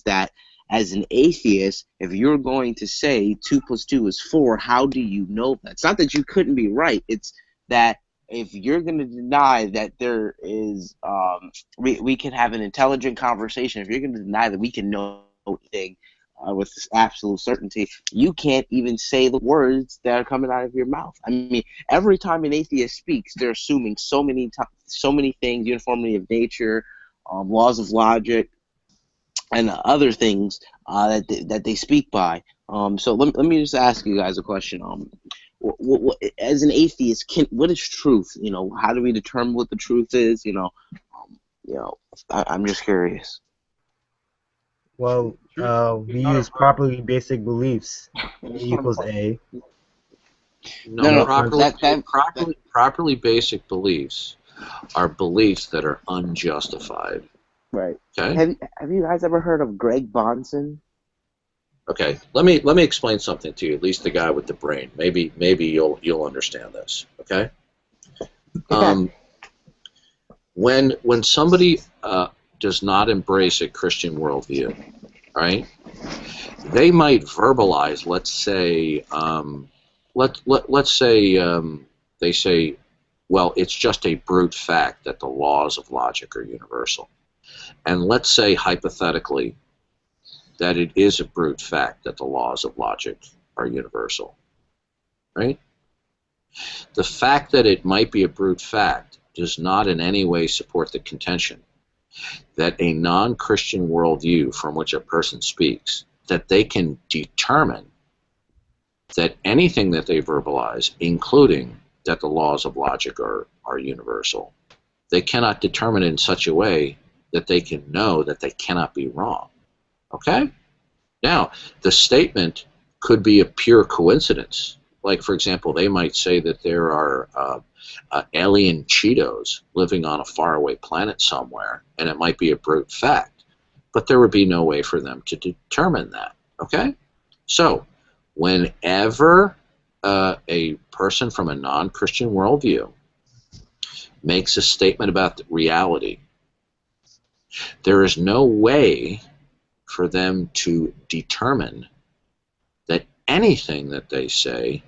that as an atheist, if you're going to say 2 + 2 is 4, how do you know that? It's not that you couldn't be right. It's that if you're going to deny that there is, we can have an intelligent conversation, if you're going to deny that we can know anything with absolute certainty, you can't even say the words that are coming out of your mouth. I mean, every time an atheist speaks, they're assuming so many things: uniformity of nature, laws of logic, and other things that they speak by. So let me just ask you guys a question. As an atheist, what is truth? How do we determine what the truth is? I'm just curious. Well, we use properly basic beliefs. A equals A. No, Properly basic beliefs are beliefs that are unjustified. Right. Okay. Have you guys ever heard of Greg Bonson? Okay. Let me explain something to you. At least the guy with the brain. Maybe you'll understand this. Okay. When somebody does not embrace a Christian worldview, right? They might verbalize. Let's say, let's say they say, well, it's just a brute fact that the laws of logic are universal. And let's say hypothetically that it is a brute fact that the laws of logic are universal, right? The fact that it might be a brute fact does not in any way support the contention that a non-Christian worldview from which a person speaks, that they can determine that anything that they verbalize, including that the laws of logic are universal, they cannot determine in such a way that they can know that they cannot be wrong. Okay? Now, the statement could be a pure coincidence. Like, for example, they might say that there are alien Cheetos living on a faraway planet somewhere, and it might be a brute fact. But there would be no way for them to determine that. Okay? So, whenever a person from a non-Christian worldview makes a statement about the reality, there is no way for them to determine that anything that they say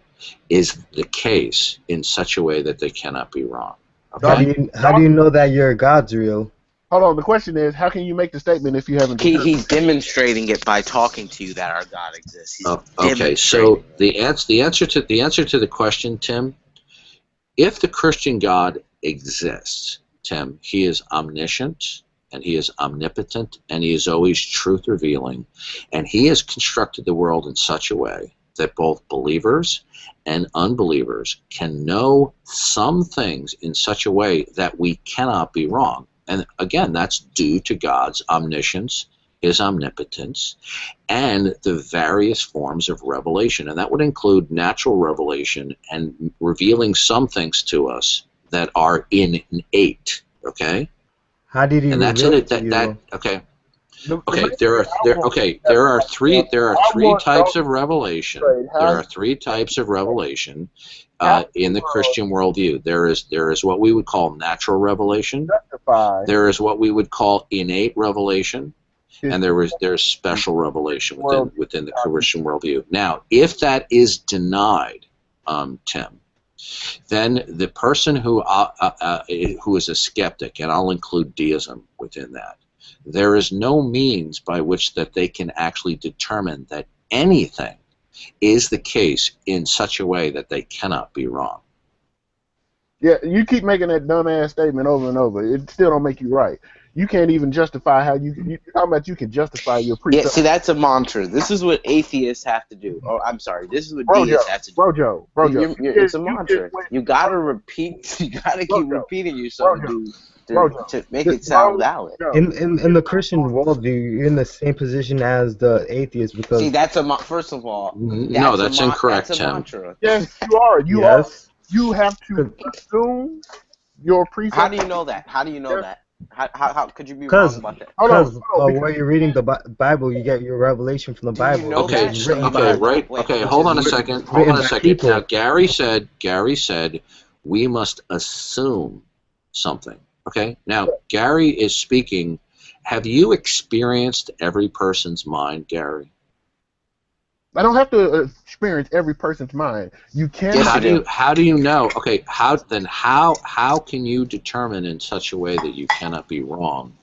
is the case in such a way that they cannot be wrong. Okay? How do you know that your God's real? Hold on. The question is, how can you make the statement if you haven't? He's demonstrating it by talking to you that our God exists. Okay, so the answer to the question, Tim, if the Christian God exists, Tim, he is omniscient, and he is omnipotent, and he is always truth revealing, and he has constructed the world in such a way that both believers and unbelievers can know some things in such a way that we cannot be wrong. And again, that's due to God's omniscience, his omnipotence, and the various forms of revelation. And that would include natural revelation and revealing some things to us that are innate. Okay? How did he And that's reveal it. it to you? Okay. Okay, there are three types of revelation. There are three types of revelation in the Christian worldview. There is what we would call natural revelation. There is what we would call innate revelation, and there's special revelation within the Christian worldview. Now, if that is denied, Tim, then the person who is a skeptic, and I'll include deism within that, there is no means by which that they can actually determine that anything is the case in such a way that they cannot be wrong. Yeah, you keep making that dumbass statement over and over. It still don't make you right. You can't even justify how you talking about you can justify your precept. Yeah, see, that's a mantra. This is what atheists have to do. Oh, I'm sorry. This is what deists have to do. Brojo. It's a mantra. You gotta repeat. You gotta keep repeating yourself to make it sound valid. In the Christian worldview, you're in the same position as the atheist because. See, that's first of all. No, that's incorrect, Tim. mantra. Yes, you are. You you have to assume your precepts. How do you know that? How do you know that? How could you be wrong Because about that? Hold on, because hold on, where you're reading the Bible, you get your revelation from the Do you Bible, know which Okay, that? is so, written okay, by right. Wait, Okay, which hold is on a written- second. Hold written on a by second. people. Now, Gary said, we must assume something. Okay. Now, Gary is speaking. Have you experienced every person's mind, Gary? I don't have to experience every person's mind. You can. Yes, you do. How do you know? Okay. How can you determine in such a way that you cannot be wrong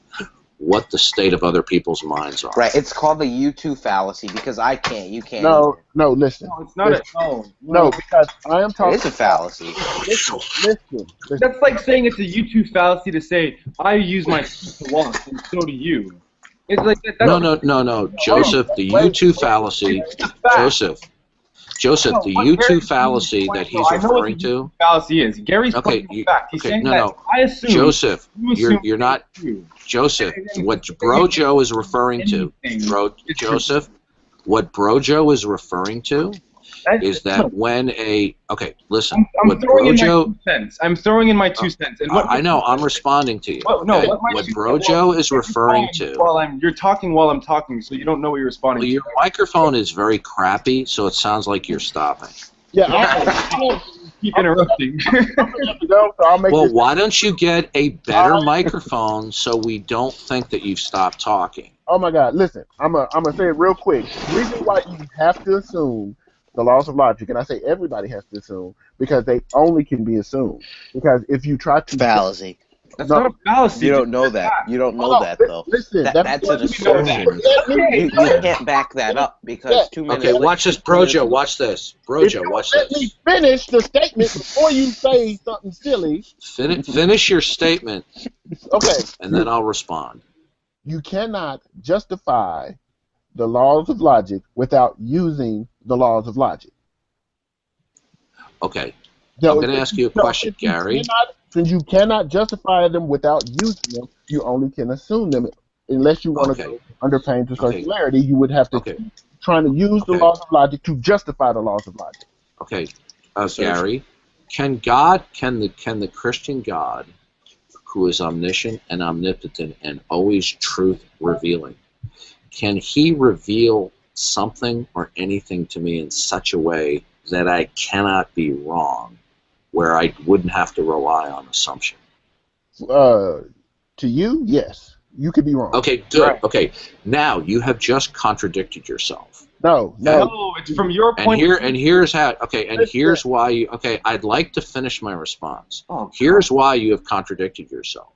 what the state of other people's minds are? Right. It's called the U2 fallacy because I can't. You can't. No, no. Listen. No, it's not. No, because I am Either. talking. It is a fallacy. Listen. That's like saying it's a U2 fallacy to say I use my feet to walk and so do you. It's like that. No. Joseph, the U2 fallacy. Joseph, the U2 fallacy that he's referring to. Fallacy is Gary's Okay, pointing fact. He's saying that no. I assume. Joseph, you assume you're not. true. Joseph, what Bro Joe is referring to, Joseph, what Bro Joe is referring to is that when a listen, I'm what throwing Bro in my Joe, 2 cents. I'm throwing in my 2 cents. And what I know, I'm responding to you. What, no, okay? what, my What 2 Bro cents- Joe is referring you're to. you're talking while I'm talking, so you don't know what you're responding Well, to. your microphone is very crappy, so it sounds like you're stopping. Yeah, I Keep interrupting. so I'll make Well, this. why don't you get a better microphone so we don't think that you've stopped talking? Oh my God! Listen, I'm gonna say it real quick. The reason why you have to assume the laws of logic, and I say everybody has to assume because they only can be assumed. Because if you try to Fallacy. That's No. not a fallacy. You don't know that. You don't know Hold on, that though. Listen, That's an what we know that. assumption. You can't back that up because 2 minutes. Okay, watch this, Brojo. Watch this, If Brojo. you Watch let me this. finish the statement before you say something silly, Finish your statement, okay? and then I'll respond. You cannot justify the laws of logic without using the laws of logic. Okay, No, I'm going to ask you a question, Gary. Since you cannot justify them without using them, you only can assume them. Unless you want to go under pains of circularity, you would have to keep trying to use the laws of logic to justify the laws of logic. Okay, Gary, can the Christian God, who is omniscient and omnipotent and always truth revealing, can he reveal something or anything to me in such a way that I cannot be wrong, where I wouldn't have to rely on assumption? To you, yes, you could be wrong. Okay, good. Right. Okay, now you have just contradicted yourself. No, No, it's from your point. And here's how. Okay, and here's why you. Okay, I'd like to finish my response. Oh, Here's why you have contradicted yourself,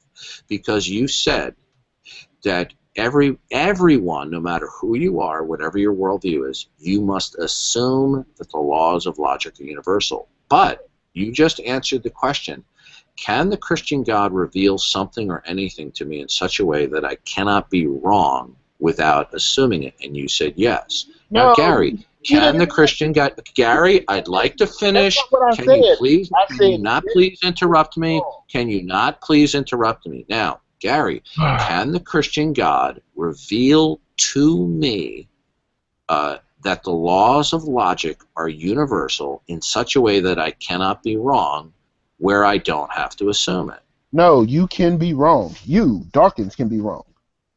because you said that everyone, no matter who you are, whatever your worldview is, you must assume that the laws of logic are universal. But you just answered the question: can the Christian God reveal something or anything to me in such a way that I cannot be wrong without assuming it? And you said yes. Now, No, Gary, can the Christian God? Gary, I'd like to finish. That's not what I Can you said. please? I Can said you not please interrupt me? Can you not please interrupt me? Now, Gary, can the Christian God reveal to me that the laws of logic are universal in such a way that I cannot be wrong, where I don't have to assume it? No, you can be wrong. You, Dawkins, can be wrong.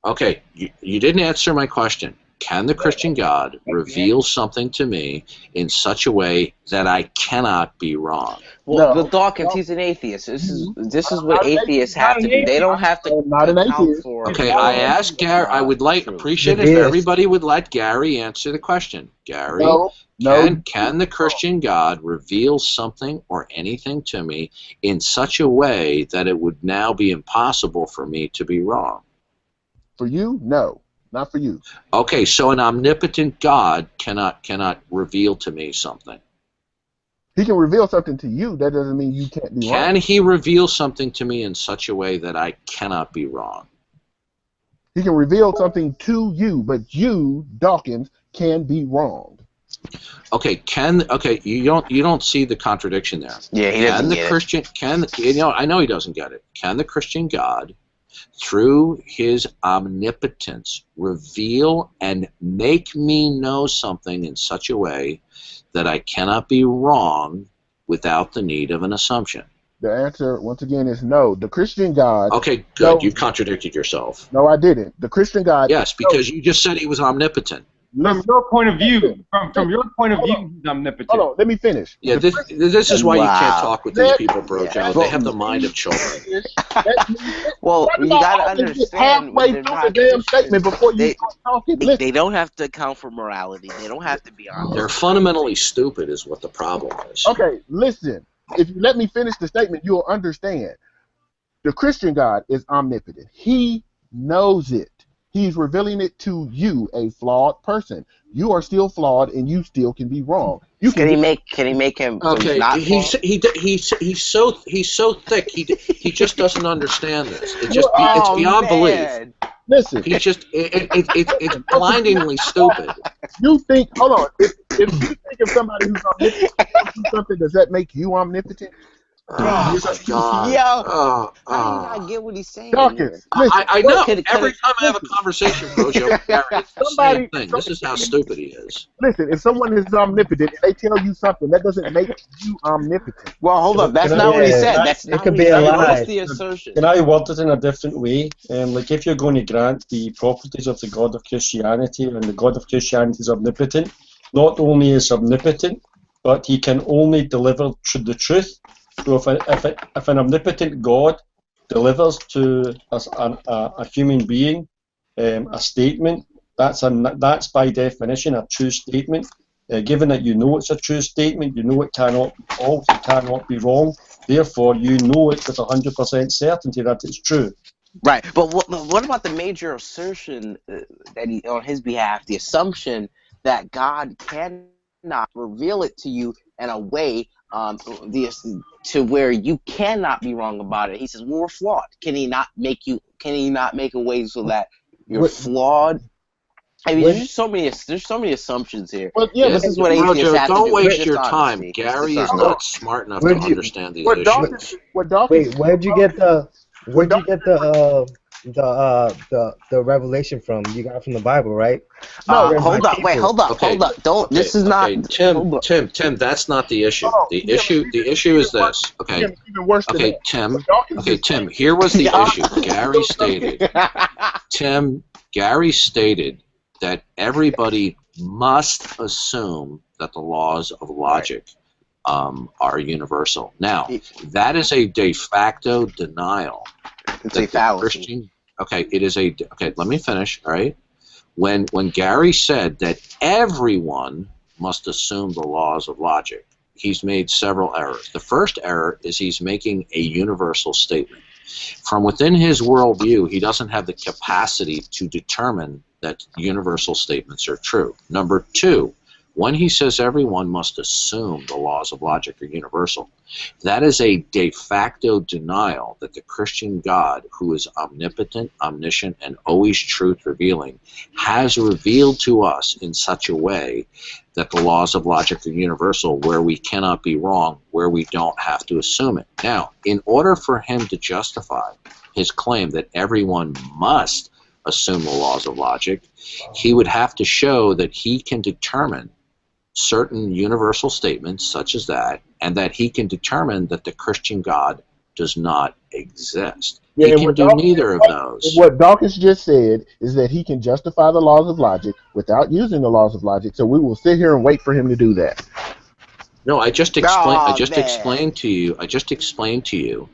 Okay, you didn't answer my question. Can the Christian God reveal something to me in such a way that I cannot be wrong? Well, No. Dawkins, he's an atheist. This is what atheists have to do. They don't have to I'm not an account atheist. for. Okay, I asked Gary. I would appreciate if Yes. everybody would let Gary answer the question. Gary, No, can the Christian God reveal something or anything to me in such a way that it would now be impossible for me to be wrong? for you, no, not for you. Okay, so an omnipotent God cannot reveal to me something. He can reveal something to you. That doesn't mean you can't be Can wrong. he reveal something to me in such a way that I cannot be wrong? He can reveal something to you, but you, Dawkins, can be wrong. Okay, you don't see the contradiction there. Yeah, he doesn't get it. I know he doesn't get it. Can the Christian God, through his omnipotence, reveal and make me know something in such a way that I cannot be wrong without the need of an assumption? The answer, once again, is no. The Christian God. Okay, good. No, You've contradicted yourself. no, I didn't. The Christian God. Yes, because you just said he was omnipotent. From your point of view, from your point of view, he's omnipotent. Hold on, let me finish. Yeah, this is why you can't Wow. talk with these people, bro, Yeah. Joe. They have the mind of children. Well, you gotta understand halfway they're through not the damn statement before you they- start talking. They don't have to account for morality. They don't have to be honest. They're fundamentally stupid is what the problem is. Okay, listen. If you let me finish the statement, you'll understand. The Christian God is omnipotent. He knows it. He's revealing it to you, a flawed person. You are still flawed, and you still can be wrong. You Can he make him so Okay, he's not he's so thick. He just doesn't understand this. It's just Oh, it's beyond belief. man. Listen. He's just it's blindingly stupid. You think? Hold on. If you think of somebody who's omnipotent, do something, does that make you omnipotent? Oh my God! Yo, Oh, how do you not get what he's saying? Dawkins, here? listen. I know. Can- Every time I have a conversation, Brojo, it's the Somebody- same thing. This is how stupid he is. Listen, if someone is omnipotent and they tell you something, that doesn't make you omnipotent. Well, hold up. That's Can I- not what he yeah, said. that- That's it not could what be he a said. lie. What's the assertion? Can I word it in a different way? Like if you're going to grant the properties of the God of Christianity, and the God of Christianity is omnipotent, not only is omnipotent, but he can only deliver the truth. So if an omnipotent God delivers to a human being a statement, that's by definition a true statement. Given that you know it's a true statement, you know it cannot be false, it cannot be wrong. Therefore, you know it with 100% certainty that it's true. Right, but what about the major assertion that he, on his behalf, the assumption that God cannot reveal it to you in a way to where you cannot be wrong about it? He says, "Well, we're flawed. Can he not make a way so that you're flawed?" I mean, there's so many assumptions here. Well, yeah, This but is what atheists Brojo, have to don't do. waste It's your just time. honesty. Gary It's is just not smart enough to Where'd you- understand these what issues. Dawkins, what Dawkins, Wait, where'd you get the revelation from? You got it from the Bible, right? No, Where's hold my up, wait, people? hold up, Okay, hold up. Don't. Okay, This is not. okay, hold up. Tim, that's not the issue. Oh, The yeah, issue is this. Okay, even worse than okay, that. Tim. Dawkins Okay, is- Tim. Here was the Yeah. issue. Gary stated. Tim, Gary stated that everybody must assume that the laws of logic are universal. Now, that is a de facto denial. It's that a the fallacy. Christian, okay, it is a. Okay, let me finish. All right. When Gary said that everyone must assume the laws of logic, he's made several errors. The first error is he's making a universal statement. From within his worldview, he doesn't have the capacity to determine that universal statements are true. Number two, when he says everyone must assume the laws of logic are universal, that is a de facto denial that the Christian God, who is omnipotent, omniscient, and always truth revealing, has revealed to us in such a way that the laws of logic are universal, where we cannot be wrong, where we don't have to assume it. Now, in order for him to justify his claim that everyone must assume the laws of logic, he would have to show that he can determine certain universal statements such as that, and that he can determine that the Christian God does not exist. Yeah, He and can what do Dawkins- neither of those. What Dawkins just said is that he can justify the laws of logic without using the laws of logic. So we will sit here and wait for him to do that. No, I just explained. I Oh, just man. explained to you. I just explained to you,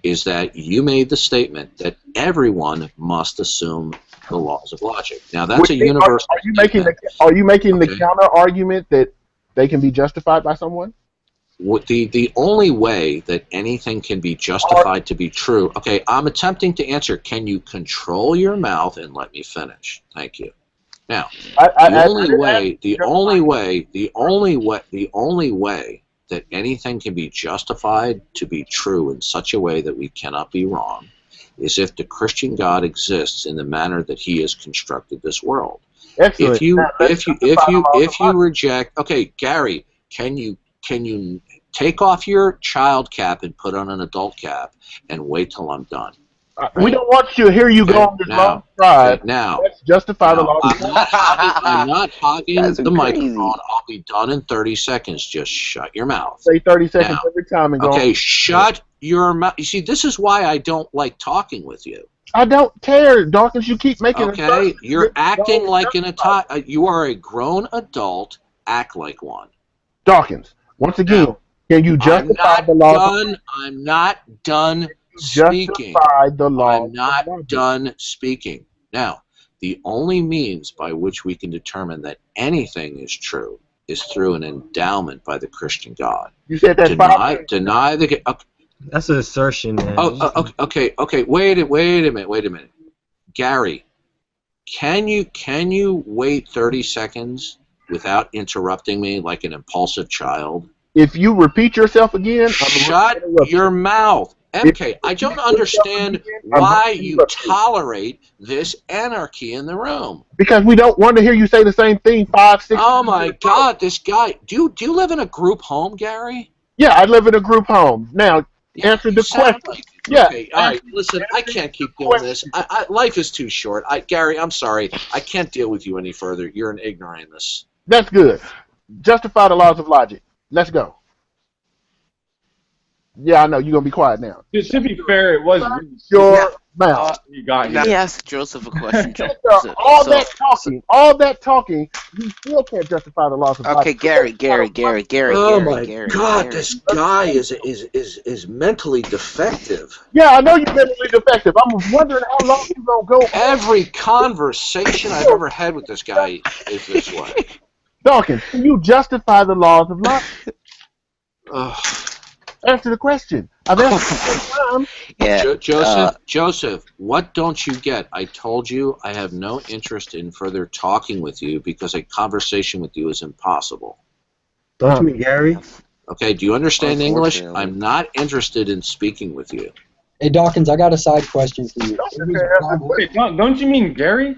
is that you made the statement that everyone must assume the laws of logic. Now that's a universal. Are you making the Okay. counter argument that they can be justified by someone? The only way that anything can be justified to be true. Okay, I'm attempting to answer. Can you control your mouth and let me finish? Thank you. Now, the only way that anything can be justified to be true in such a way that we cannot be wrong is if the Christian God exists in the manner that He has constructed this world. Excellent. If you Now, let's justify the laws of logic. reject, okay, Gary, can you take off your child cap and put on an adult cap and wait till I'm done? We don't want to hear you go on this long ride. Let's justify the law. I'm not hogging Guys are the crazy. microphone. I'll be done in 30 seconds. Just shut your mouth. Say 30 seconds Now, every time and go okay, on. shut your mouth. You see, this is why I don't like talking with you. I don't care, Dawkins. You keep making Okay, you're acting like you are a grown adult. Act like one. Dawkins, once again, can you justify the law? I'm not done speaking. I'm not done speaking. Now, the only means by which we can determine that anything is true is through an endowment by the Christian God. You said that deny the. That's an assertion, man. Okay. Wait a minute. Gary, can you wait 30 seconds without interrupting me like an impulsive child? If you repeat yourself again, shut your mouth. MK, I don't understand why you tolerate this anarchy in the room. Because we don't want to hear you say the same thing 5, 6. Oh my God, this guy. Do you live in a group home, Gary? Yeah, I live in a group home. Now, answer the question. Okay, all right. Listen, I can't keep doing this. Life is too short. Gary, I'm sorry. I can't deal with you any further. You're an ignoramus. That's good. Justify the laws of logic. Let's go. Yeah, I know. You're going to be quiet now. To be fair, it was your mouth. You got Let me ask Joseph a question. all that talking, you still can't justify the laws of logic. Gary. Oh my God, this guy is mentally defective. Yeah, I know you're mentally defective. I'm wondering how long you're going to go. Every conversation I've ever had with this guy is this way. Dawkins, can you justify the laws of logic? Answer the question. I've asked you Joseph, what don't you get? I told you I have no interest in further talking with you because a conversation with you is impossible. Don't you mean Gary? Okay, do you understand English? I'm not interested in speaking with you. Hey, Dawkins, I got a side question for you. Wait, don't you mean Gary?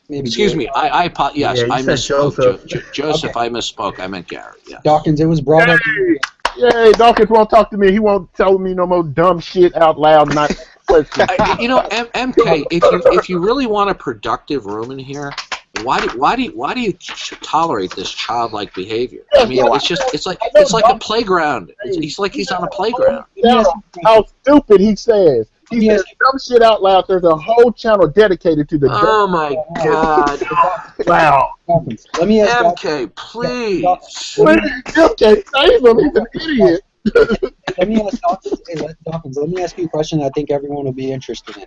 Maybe Excuse Gary. me, I misspoke. Joseph. Joseph, I misspoke. I meant Gary. Yeah. Dawkins, it was brought up. Yay, Dawkins won't talk to me. He won't tell me no more dumb shit out loud. Not MK, if you really want a productive room in here, why do you tolerate this childlike behavior? I mean, it's like a playground. He's like he's on a playground. How stupid he says. He says dumb shit out loud. There's a whole channel dedicated to the. Oh my God! Wow. Let me ask MK, please. MK, save him. He's an idiot. Let me ask Dawkins. Let me ask you a question I think everyone will be interested in.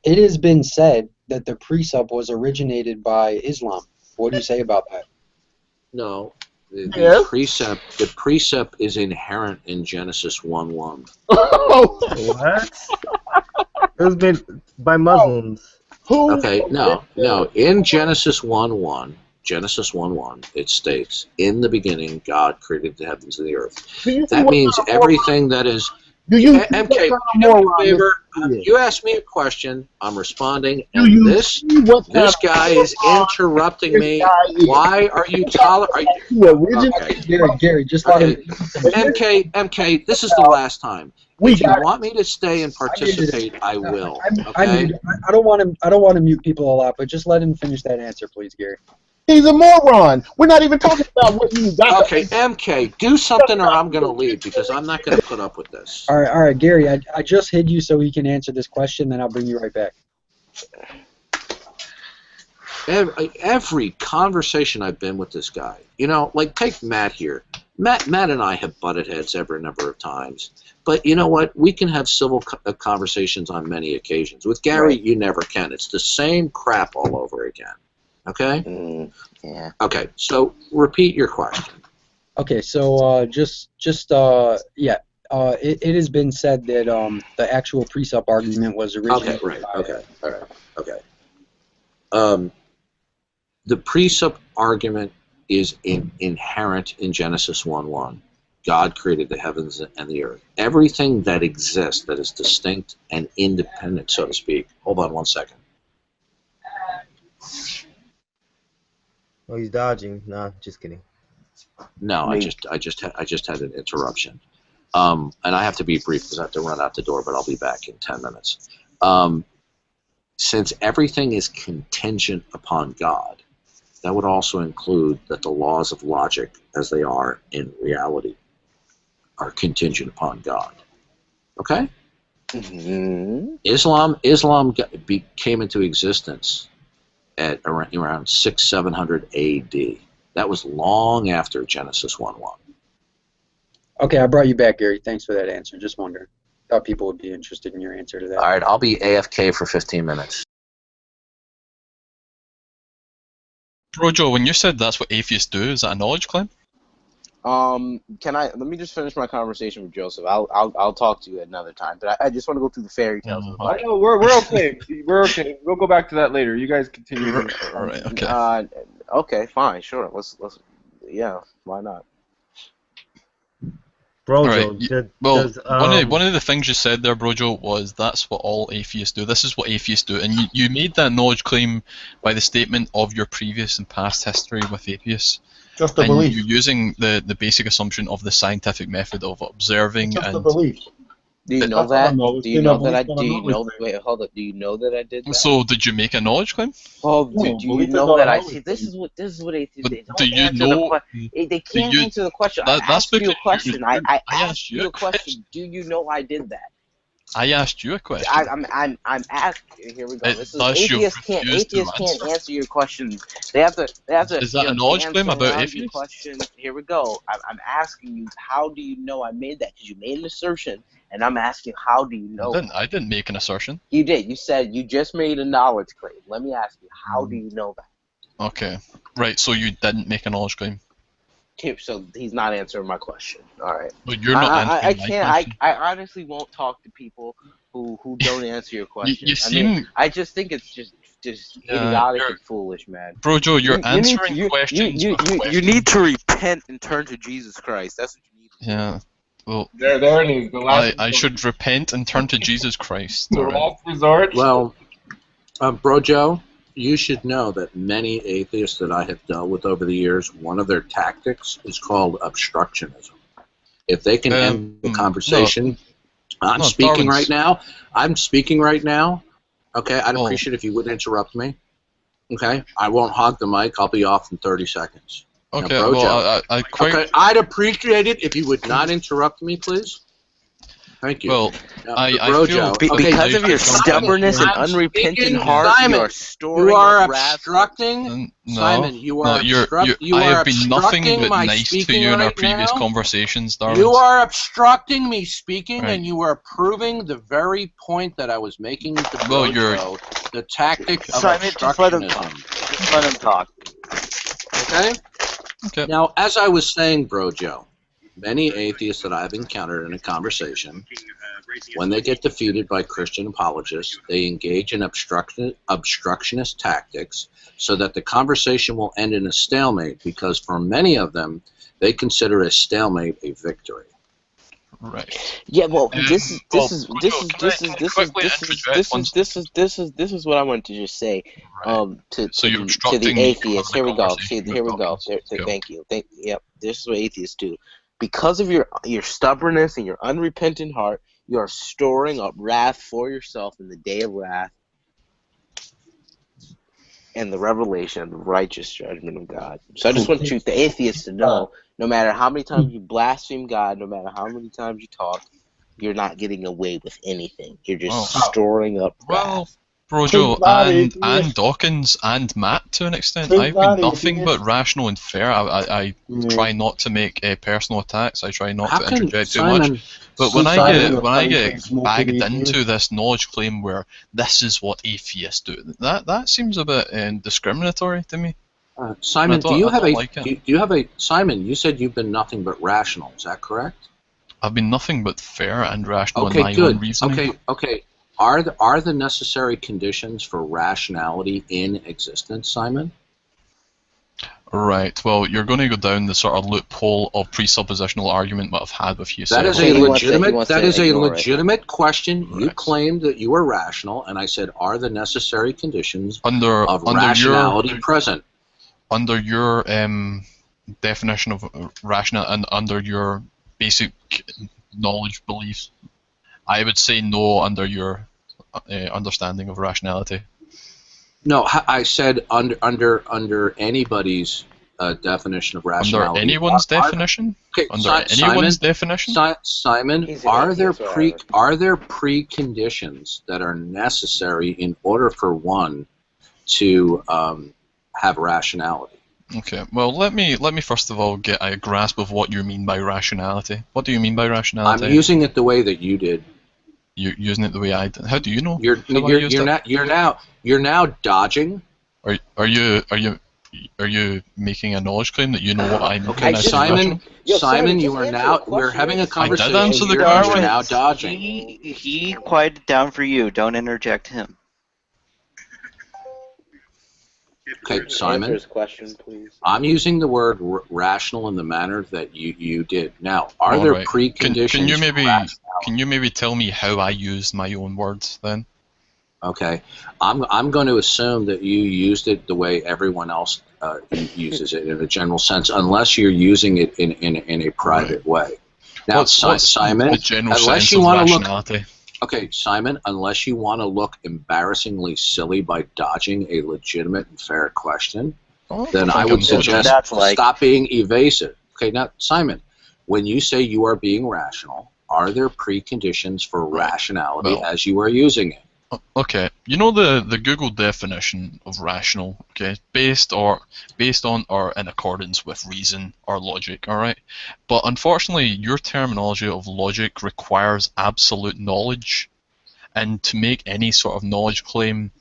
It has been said that the precept was originated by Islam. What do you say about that? No. The precept is inherent in Genesis 1:1. What? It was made by Muslims. Okay, no. In Genesis 1:1, it states, "In the beginning, God created the heavens and the earth." That means everything that is. MK, favor. You asked me a question. I'm responding, and this guy is interrupting me. Why are you tolerating? Gary, just let him. MK, this is the last time. If you want me to stay and participate, I will. Okay. I don't want to mute people a lot, but just let him finish that answer, please, Gary. He's a moron. We're not even talking about what you got. Okay, MK, do something or I'm going to leave because I'm not going to put up with this. All right, Gary, I just hid you so he can answer this question, then I'll bring you right back. Every conversation I've been with this guy, like take Matt here. Matt and I have butted heads every number of times. But you know what? We can have civil conversations on many occasions. With Gary, you never can. It's the same crap all over again. Okay? Yeah. Okay, so repeat your question. Okay, so it has been said that the actual precept argument was originally. Okay, right. Okay, all right. Okay. The precept argument is inherent in Genesis 1:1. God created the heavens and the earth. Everything that exists that is distinct and independent, so to speak. Hold on one second. Oh, he's dodging. Nah, just kidding. No, I just had an interruption. And I have to be brief because I have to run out the door, but I'll be back in 10 minutes. Since everything is contingent upon God, that would also include that the laws of logic, as they are in reality, are contingent upon God. Okay? Mm-hmm. Islam came into existence at around 600-700 AD. That was long after Genesis 1:1. Okay, I brought you back, Gary. Thanks for that answer. Just wondering. Thought people would be interested in your answer to that. All right, I'll be AFK for 15 minutes. Brojo, when you said that's what atheists do, is that a knowledge claim? Let me just finish my conversation with Joseph. I'll talk to you at another time. But I just want to go through the fairy tales of the Bible. No, we're okay. We're okay. We'll go back to that later. You guys continue. All right, okay. Okay, fine, sure. Let's yeah, why not? Brojo, right. One of the things you said there, Brojo, was that's what all atheists do. This is what atheists do, and you made that knowledge claim by the statement of your previous and past history with atheists. Just a belief. You're using the basic assumption of the scientific method of observing. Just a belief. Do you know that? Do you know that? Wait, hold up. Do you know that I did that? So, did you make a knowledge claim? Oh, do you know that I see? This is what atheists do. Do you know? They can't answer the question. I asked you a question. I asked you a question. Do you know I did that? I asked you a question. I'm asking. Here we go. Atheists can't answer your question. They have to. Is that a knowledge claim about atheists? Question. Here we go. I'm asking you. How do you know I made that? Because you made an assertion, and I'm asking, how do you know? I didn't make an assertion. You did. You said you just made a knowledge claim. Let me ask you, how do you know that? Okay. Right. So you didn't make a knowledge claim. So he's not answering my question. All right. But you're not answering my question. I honestly won't talk to people who don't answer your question. I just think it's just idiotic and foolish, man. Brojo, you're answering questions. You need to repent and turn to Jesus Christ. That's what you need to do. Yeah. Well, there it is. The last I should repent and turn to Jesus Christ. The last resort. Well, Brojo, you should know that many atheists that I have dealt with over the years, one of their tactics is called obstructionism. If they can end the conversation, I'm speaking right now. Okay, I'd appreciate if you would interrupt me. Okay, I won't hog the mic. I'll be off in 30 seconds. Okay, now, Brojo, okay, I'd appreciate it if you would not interrupt me, please. Thank you. Well, I feel because of your stubbornness and unrepentant heart, you are obstructing. Simon, you are obstructing. I have been nothing but nice to you in our previous conversations, darling. You are obstructing me speaking, and you are proving the very point that I was making to Brojo, the tactic of obstructionism. Just let him talk. Okay? Now, as I was saying, Brojo, many atheists that I've encountered in a conversation, when they get defeated by Christian apologists, they engage in obstructionist tactics so that the conversation will end in a stalemate, because for many of them, they consider a stalemate a victory. Right. Yeah. Well, this is what I wanted to just say. To the atheists. Here we go. Thank you. Yep. This is what atheists do. Because of your stubbornness and your unrepentant heart, you are storing up wrath for yourself in the day of wrath and the revelation of the righteous judgment of God. So I just want the atheists to know, no matter how many times you blaspheme God, no matter how many times you talk, you're not getting away with anything. You're just storing up wrath. Brojo, and Dawkins and Matt, to an extent, I've been nothing but rational and fair. I try not to make personal attacks. I try not to interject too much. But when I get bagged into this knowledge claim where this is what atheists do, that seems a bit discriminatory to me. Simon, Simon, you said you've been nothing but rational. Is that correct? I've been nothing but fair and rational in my own reasoning. Okay. Are the necessary conditions for rationality in existence, Simon? Right. Well, you're going to go down the sort of loophole of presuppositional argument that I've had with you. That is a legitimate question. You claimed that you were rational, and I said, are the necessary conditions of rationality present? Under your definition of rational and under your basic knowledge beliefs. I would say no under your understanding of rationality. No, I said under anybody's definition of rationality. Under anyone's definition? Okay, under anyone's definition? Simon, are there preconditions that are necessary in order for one to have rationality? Okay, well, let me first of all get a grasp of what you mean by rationality. What do you mean by rationality? I'm using it the way that you did. You're using it the way I did. How do you know? You're now dodging. Are you making a knowledge claim that you know what I mean? Okay, Simon, you are now. We're having a conversation. I did answer the question. You're now dodging. He quieted down for you. Don't interject him. Okay, Simon. Answer his question, please. I'm using the word rational in the manner that you did. Now, are there preconditions? Can you maybe tell me how I used my own words then? Okay, I'm going to assume that you used it the way everyone else uses it in a general sense, unless you're using it in a private way. Now, Simon, the general unless sense you of want to rationality? look. Okay, Simon, unless you want to look embarrassingly silly by dodging a legitimate and fair question, then I would suggest stop being evasive. Okay, now, Simon, when you say you are being rational, are there preconditions for rationality as you are using it? Okay, you know the Google definition of rational, okay, based on or in accordance with reason or logic, alright? But unfortunately, your terminology of logic requires absolute knowledge, and to make any sort of knowledge claim,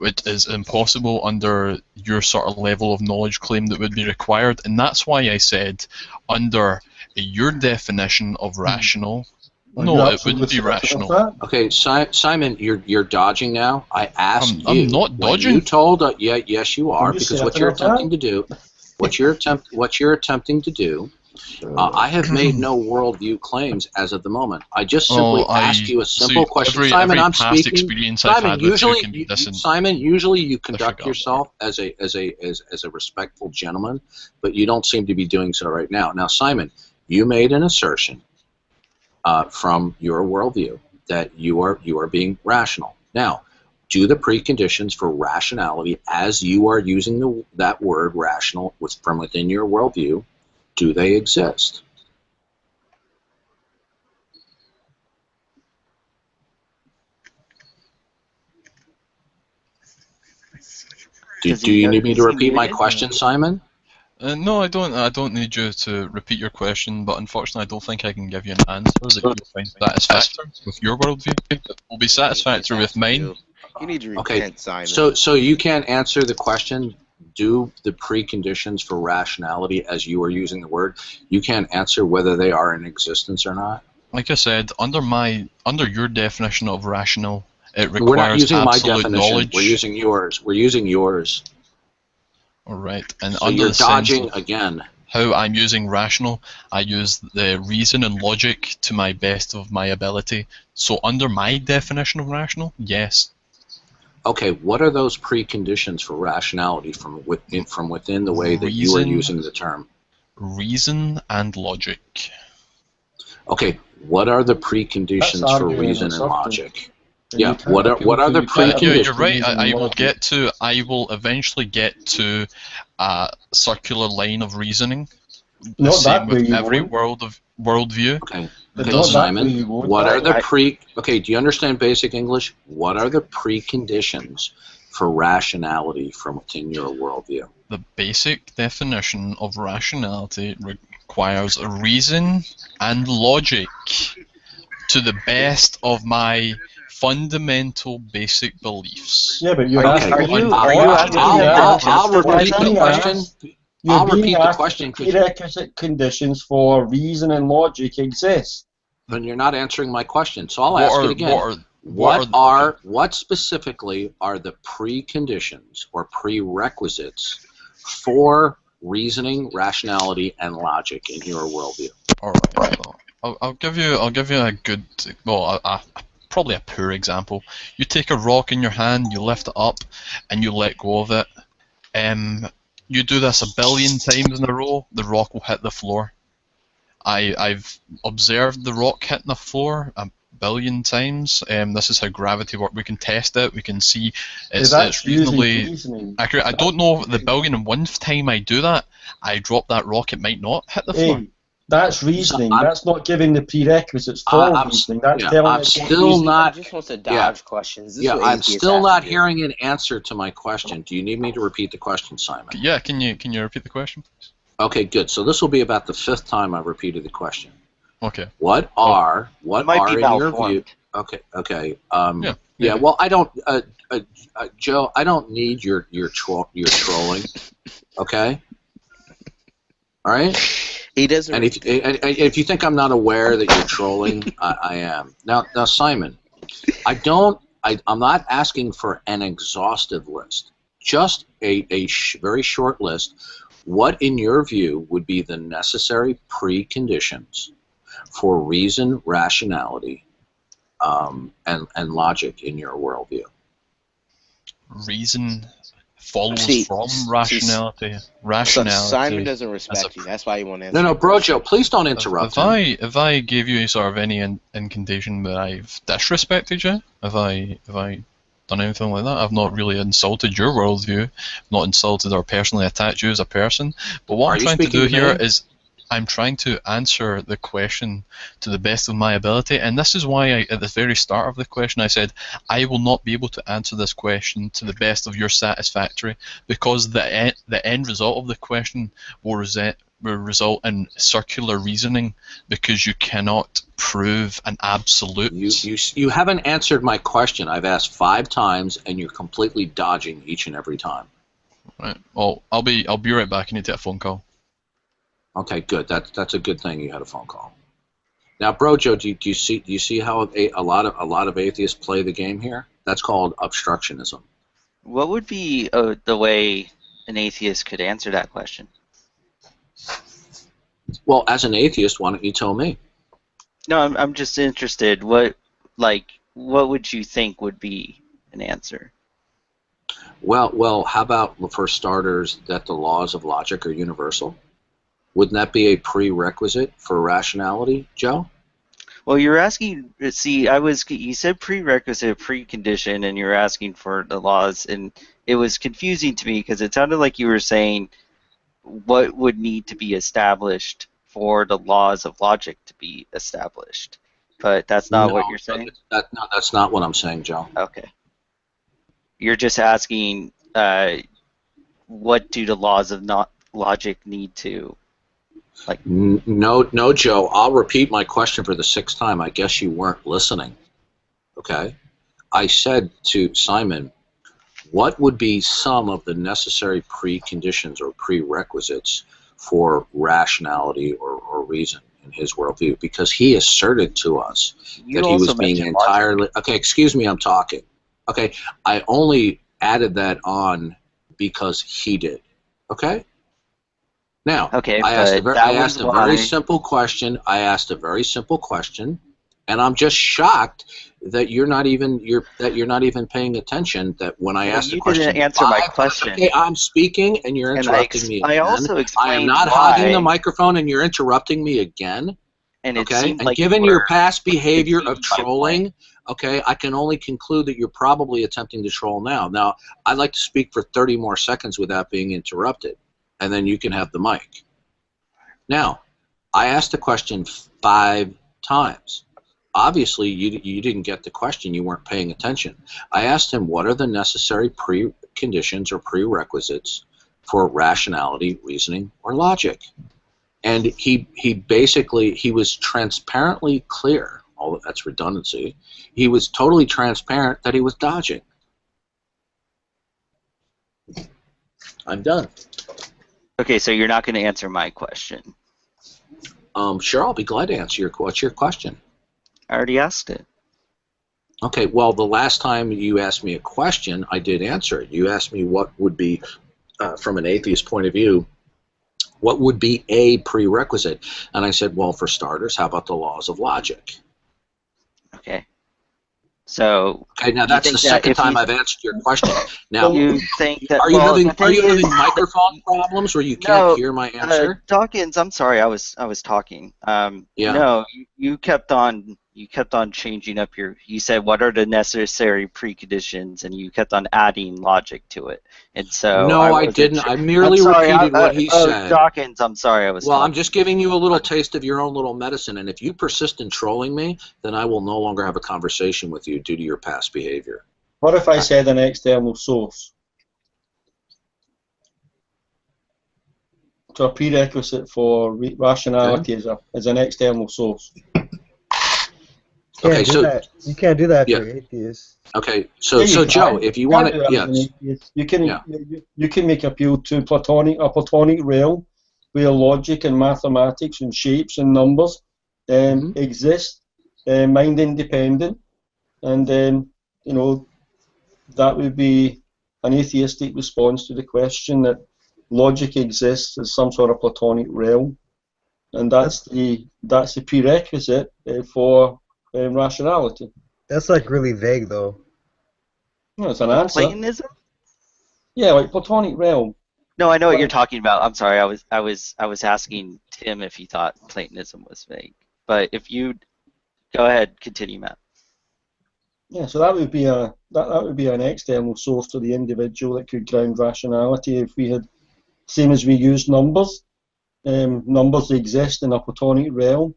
it is impossible under your sort of level of knowledge claim that would be required, and that's why I said under your definition of rational. No, it wouldn't be rational. Okay, Simon, you're dodging now. I asked you. I'm not dodging. You told yes, you are, because what you're attempting to do, I have made no worldview claims as of the moment. I just simply asked you a simple question. Simon, I'm speaking. Simon, usually you conduct yourself as a respectful gentleman, but you don't seem to be doing so right now. Now, Simon, you made an assertion from your worldview that you are being rational. Now, do the preconditions for rationality, as you are using that word rational from within your worldview, do they exist? Do you need me to repeat my question, Simon? No, I don't. I don't need you to repeat your question, but unfortunately, I don't think I can give you an answer that you'll find satisfactory with your worldview. It will be satisfactory with mine. You need to repent, Simon. So you can't answer the question. Do the preconditions for rationality, as you are using the word, you can't answer whether they are in existence or not? Like I said, under your definition of rational, it requires absolute knowledge. We're using yours. We're using yours. All right, and so under you're the dodging sense of again. How I'm using rational, I use the reason and logic to my best of my ability. So under my definition of rational, yes. Okay, what are those preconditions for rationality from within the way that you are using the term? Reason and logic. Okay, what are the preconditions for reason and logic? Yeah, what are the preconditions? You're right. I will eventually get to a circular line of reasoning. The same with every worldview. Okay. Simon, what are the Okay, do you understand basic English? What are the preconditions for rationality from within your worldview? The basic definition of rationality requires a reason and logic to the best of my fundamental basic beliefs. Yeah, but you're I'll repeat the question. I'll repeat the question. Prerequisite conditions for reason and logic exist. Then you're not answering my question, so I'll ask it again. What specifically are the preconditions or prerequisites for reasoning, rationality, and logic in your worldview? All right. So I'll give you a good, probably a poor example. You take a rock in your hand, you lift it up, and you let go of it. You do this 1 billion times in a row, the rock will hit the floor. I've observed the rock hitting the floor a billion times. This is how gravity works. We can test it. We can see it's reasonably accurate. I don't know the billion and one time I do that, I drop that rock, it might not hit the floor. That's reasoning. That's not giving the prerequisites for reasoning. That's telling I'm still not. He just wants to dodge questions. This I'm still not hearing an answer to my question. Do you need me to repeat the question, Simon? Yeah, can you repeat the question, please? Okay, good. So this will be about the 5th time I've repeated the question. Okay. What are in your view? Okay. Yeah. Well, I don't, Joe. I don't need your trolling. Okay. All right. He doesn't. And if you think I'm not aware that you're trolling, I am. Now, Simon, I'm not asking for an exhaustive list. Just a very short list. What, in your view, would be the necessary preconditions for reason, rationality, and logic in your worldview? Reason follows from rationality. Rationality. So Simon doesn't respect you. That's why he won't answer. No, Brojo, please don't interrupt him. If I gave you sort of any incantation that I've disrespected you, have I done anything like that? I've not really insulted your worldview, not insulted or personally attacked you as a person. But what I'm trying to do here is I'm trying to answer the question to the best of my ability, and this is why at the very start of the question I said I will not be able to answer this question to the best of your satisfactory, because the end result of the question will result in circular reasoning, because you cannot prove an absolute. You haven't answered my question. I've asked 5 times, and you're completely dodging each and every time. Right. Well, I'll be right back. I need to take a phone call. Okay, good. That's a good thing you had a phone call. Now, Brojo, do you see how a lot of atheists play the game here? That's called obstructionism. What would be the way an atheist could answer that question? Well, as an atheist, why don't you tell me? No, I'm just interested. What would you think would be an answer? Well, how about, for starters, that the laws of logic are universal? Wouldn't that be a prerequisite for rationality, Joe? Well, you're asking. See, you said prerequisite, precondition, and you're asking for the laws, and it was confusing to me because it sounded like you were saying what would need to be established for the laws of logic to be established. But that's not what you're saying? No, that's not what I'm saying, Joe. Okay. You're just asking what do the laws of logic need to... No, Joe. I'll repeat my question for the 6th time. I guess you weren't listening. Okay? I said to Simon, what would be some of the necessary preconditions or prerequisites for rationality or reason in his worldview? Because he asserted to us that he was being entirely... Okay, excuse me, I'm talking. Okay, I only added that on because he did. Okay? Now, I asked a very simple question. And I'm just shocked that you're not even paying attention. That when I asked the question, you didn't answer my question. Okay, I'm speaking and you're interrupting me again. I also explained I am not hogging the microphone and you're interrupting me again. And okay, and given your past behavior of trolling, okay, I can only conclude that you're probably attempting to troll now. Now, I'd like to speak for 30 more seconds without being interrupted, and then you can have the mic. Now, I asked the question 5 times. Obviously, you didn't get the question. You weren't paying attention. I asked him, what are the necessary preconditions or prerequisites for rationality, reasoning, or logic? And he was transparently clear. All that's redundancy. He was totally transparent that he was dodging. I'm done. Okay, so you're not going to answer my question. Sure, I'll be glad to answer what's your question? I already asked it. Okay, well, the last time you asked me a question, I did answer it. You asked me what would be, from an atheist point of view, what would be a prerequisite? And I said, well, for starters, how about the laws of logic? Okay. So okay, now that's the second time I've answered your question. Now, you think that are you having microphone problems where you can't hear my answer? Dawkins, I'm sorry, I was talking. No, you kept on changing up you said what are the necessary preconditions, and you kept on adding logic to it. And so no, I didn't. Sure. I merely repeated what he said. Dawkins, I'm sorry, I was. Well, I'm just giving you a little taste of your own little medicine, and if you persist in trolling me, then I will no longer have a conversation with you due to your past behavior. What if I said an external source? So a prerequisite for rationality is an external source. Okay, so you can't do that for atheists. Okay, so Joe, if you want to, yes, you can make appeal to a platonic realm where logic and mathematics and shapes and numbers exist, mind independent, and you know, that would be an atheistic response to the question that logic exists as some sort of platonic realm, and that's the prerequisite for rationality. That's like really vague, though. No, it's an answer. Platonism? Yeah, like platonic realm. No, I know what you're talking about. I'm sorry, I was asking Tim if he thought Platonism was vague. But if you go ahead, continue, Matt. Yeah, so that would be an external source to the individual that could ground rationality. If we had, same as we use numbers, numbers exist in a platonic realm.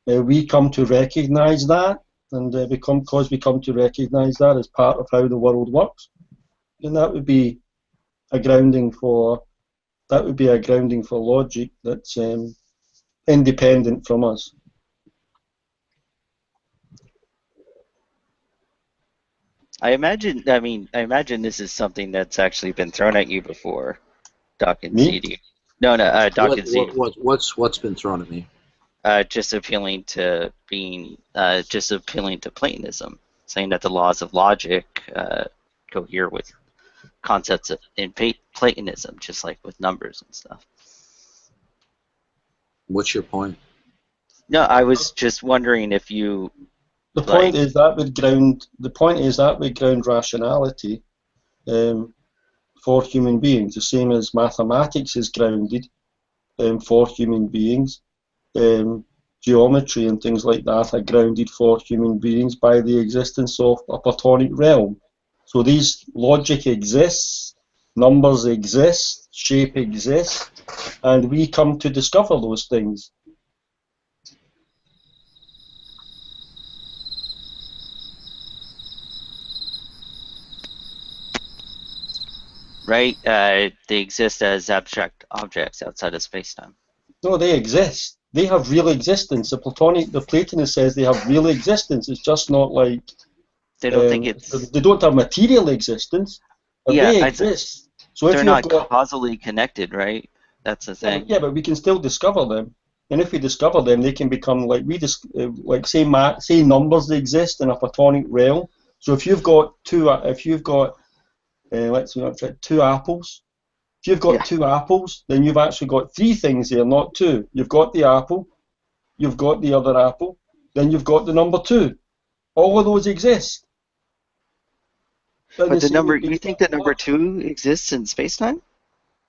We come to recognise that, and because we come to recognise that as part of how the world works, then that would be a grounding for logic that's independent from us. I imagine this is something that's actually been thrown at you before, Dawkins. Me? No, Dawkins. What's been thrown at me? Just appealing to Platonism, saying that the laws of logic cohere with concepts in Platonism, just like with numbers and stuff. What's your point? No, I was just wondering if you. The point is that would ground rationality for human beings, the same as mathematics is grounded for human beings. Geometry and things like that are grounded for human beings by the existence of a platonic realm. So these logic exists, numbers exist, shape exists, and we come to discover those things. Right? They exist as abstract objects outside of space-time. No, they exist. They have real existence. The Platonist says they have real existence. It's just not like they don't think it's. They don't have material existence. But they exist. So they're not causally connected, right? That's the thing. Yeah, but we can still discover them, and if we discover them, they can become like say numbers exist in a platonic realm. So if you've got two apples. If you've got two apples, then you've actually got three things there, not two. You've got the apple, you've got the other apple, then you've got the number two. All of those exist. But you think that number two exists in space-time?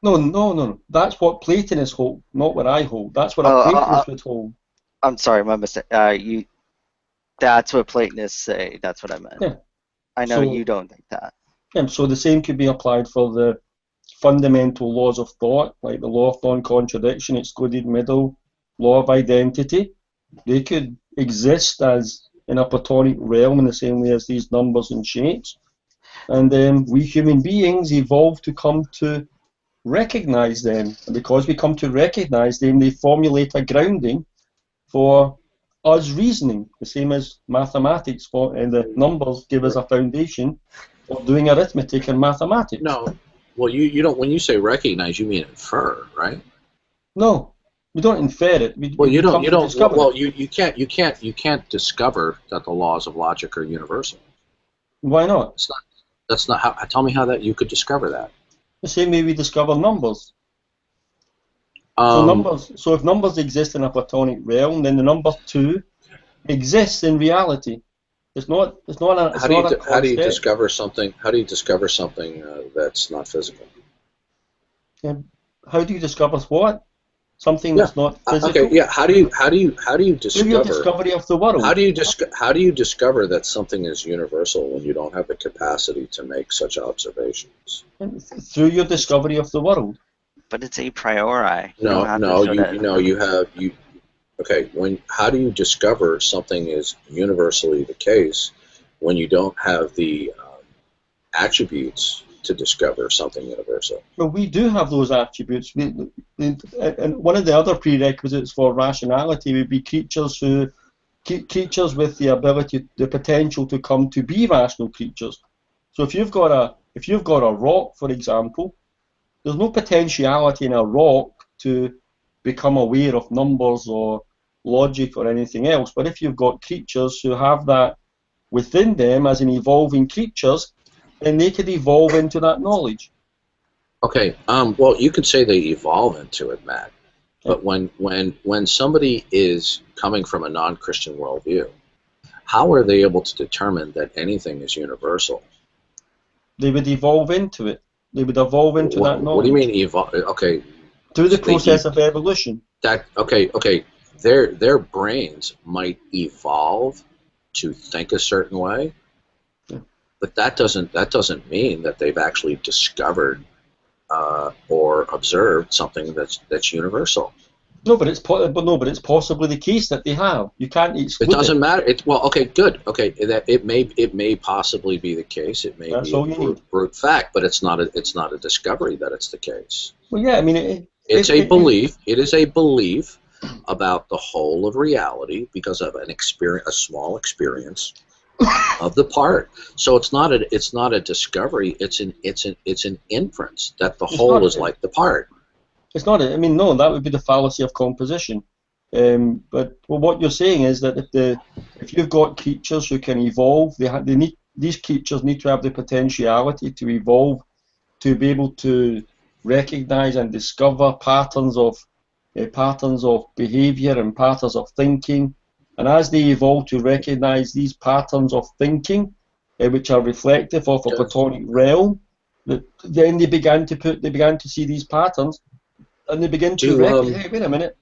No. That's what Platonists hold, not what I hold. That's what a Platonist would hold. I'm sorry, my mistake. That's what Platonists say. That's what I meant. Yeah. I know you don't think that. Yeah, so the same could be applied for the fundamental laws of thought, like the law of non-contradiction, excluded middle, law of identity. They could exist as in a platonic realm in the same way as these numbers and shapes. And then we human beings evolve to come to recognize them. And because we come to recognize them, they formulate a grounding for us reasoning, the same as mathematics and the numbers give us a foundation for doing arithmetic and mathematics. No. Well, you don't. When you say recognize, you mean infer, right? No, we don't infer it. You don't. Well, you can't discover that the laws of logic are universal. Why not? That's not how. Tell me how that you could discover that. The same way we discover numbers. So if numbers exist in a platonic realm, then the number two exists in reality. It's not. It's not a. It's How do not you a how do you concept. discover something? How do you discover something that's not physical? How do you discover what? Something Yeah. that's not physical. Okay. Yeah. How do you Through your discover? discovery of the world. How do you discover that something is universal when you don't have the capacity to make such observations? Through your discovery of the world. But it's a priori. You No, don't have to no. Uh, show that. Okay. How do you discover something is universally the case when you don't have the attributes to discover something universal? Well, we do have those attributes. And one of the other prerequisites for rationality would be creatures with the ability, the potential to come to be rational creatures. So if you've got a rock, for example, there's no potentiality in a rock to become aware of numbers or logic or anything else. But if you've got creatures who have that within them as an evolving creatures, then they could evolve into that knowledge. Okay. Well, you could say they evolve into it, Matt. But when somebody is coming from a non-Christian worldview, how are they able to determine that anything is universal? They would evolve into it. They would evolve into that knowledge. What do you mean evolve? Okay. Through the process of evolution. Okay. Their brains might evolve to think a certain way, but that doesn't mean that they've actually discovered or observed something that's universal. No, but it's possibly the case that they have. You can't exclude it. It doesn't matter. Okay, good. Okay, that it may possibly be the case. It may be a brute fact, but it's not a discovery that it's the case. Well, yeah, I mean, it's a belief. It is a belief about the whole of reality because of a small experience of the part. So it's not a discovery. It's an inference that the whole is like the part. It's not. I mean, no, that would be the fallacy of composition. But what you're saying is that if you've got creatures who can evolve, these creatures need to have the potentiality to evolve to be able to recognize and discover patterns of behavior and patterns of thinking. And as they evolve to recognize these patterns of thinking, which are reflective of a Platonic realm, then they began to see these patterns. And they begin to recognize, hey, wait a minute,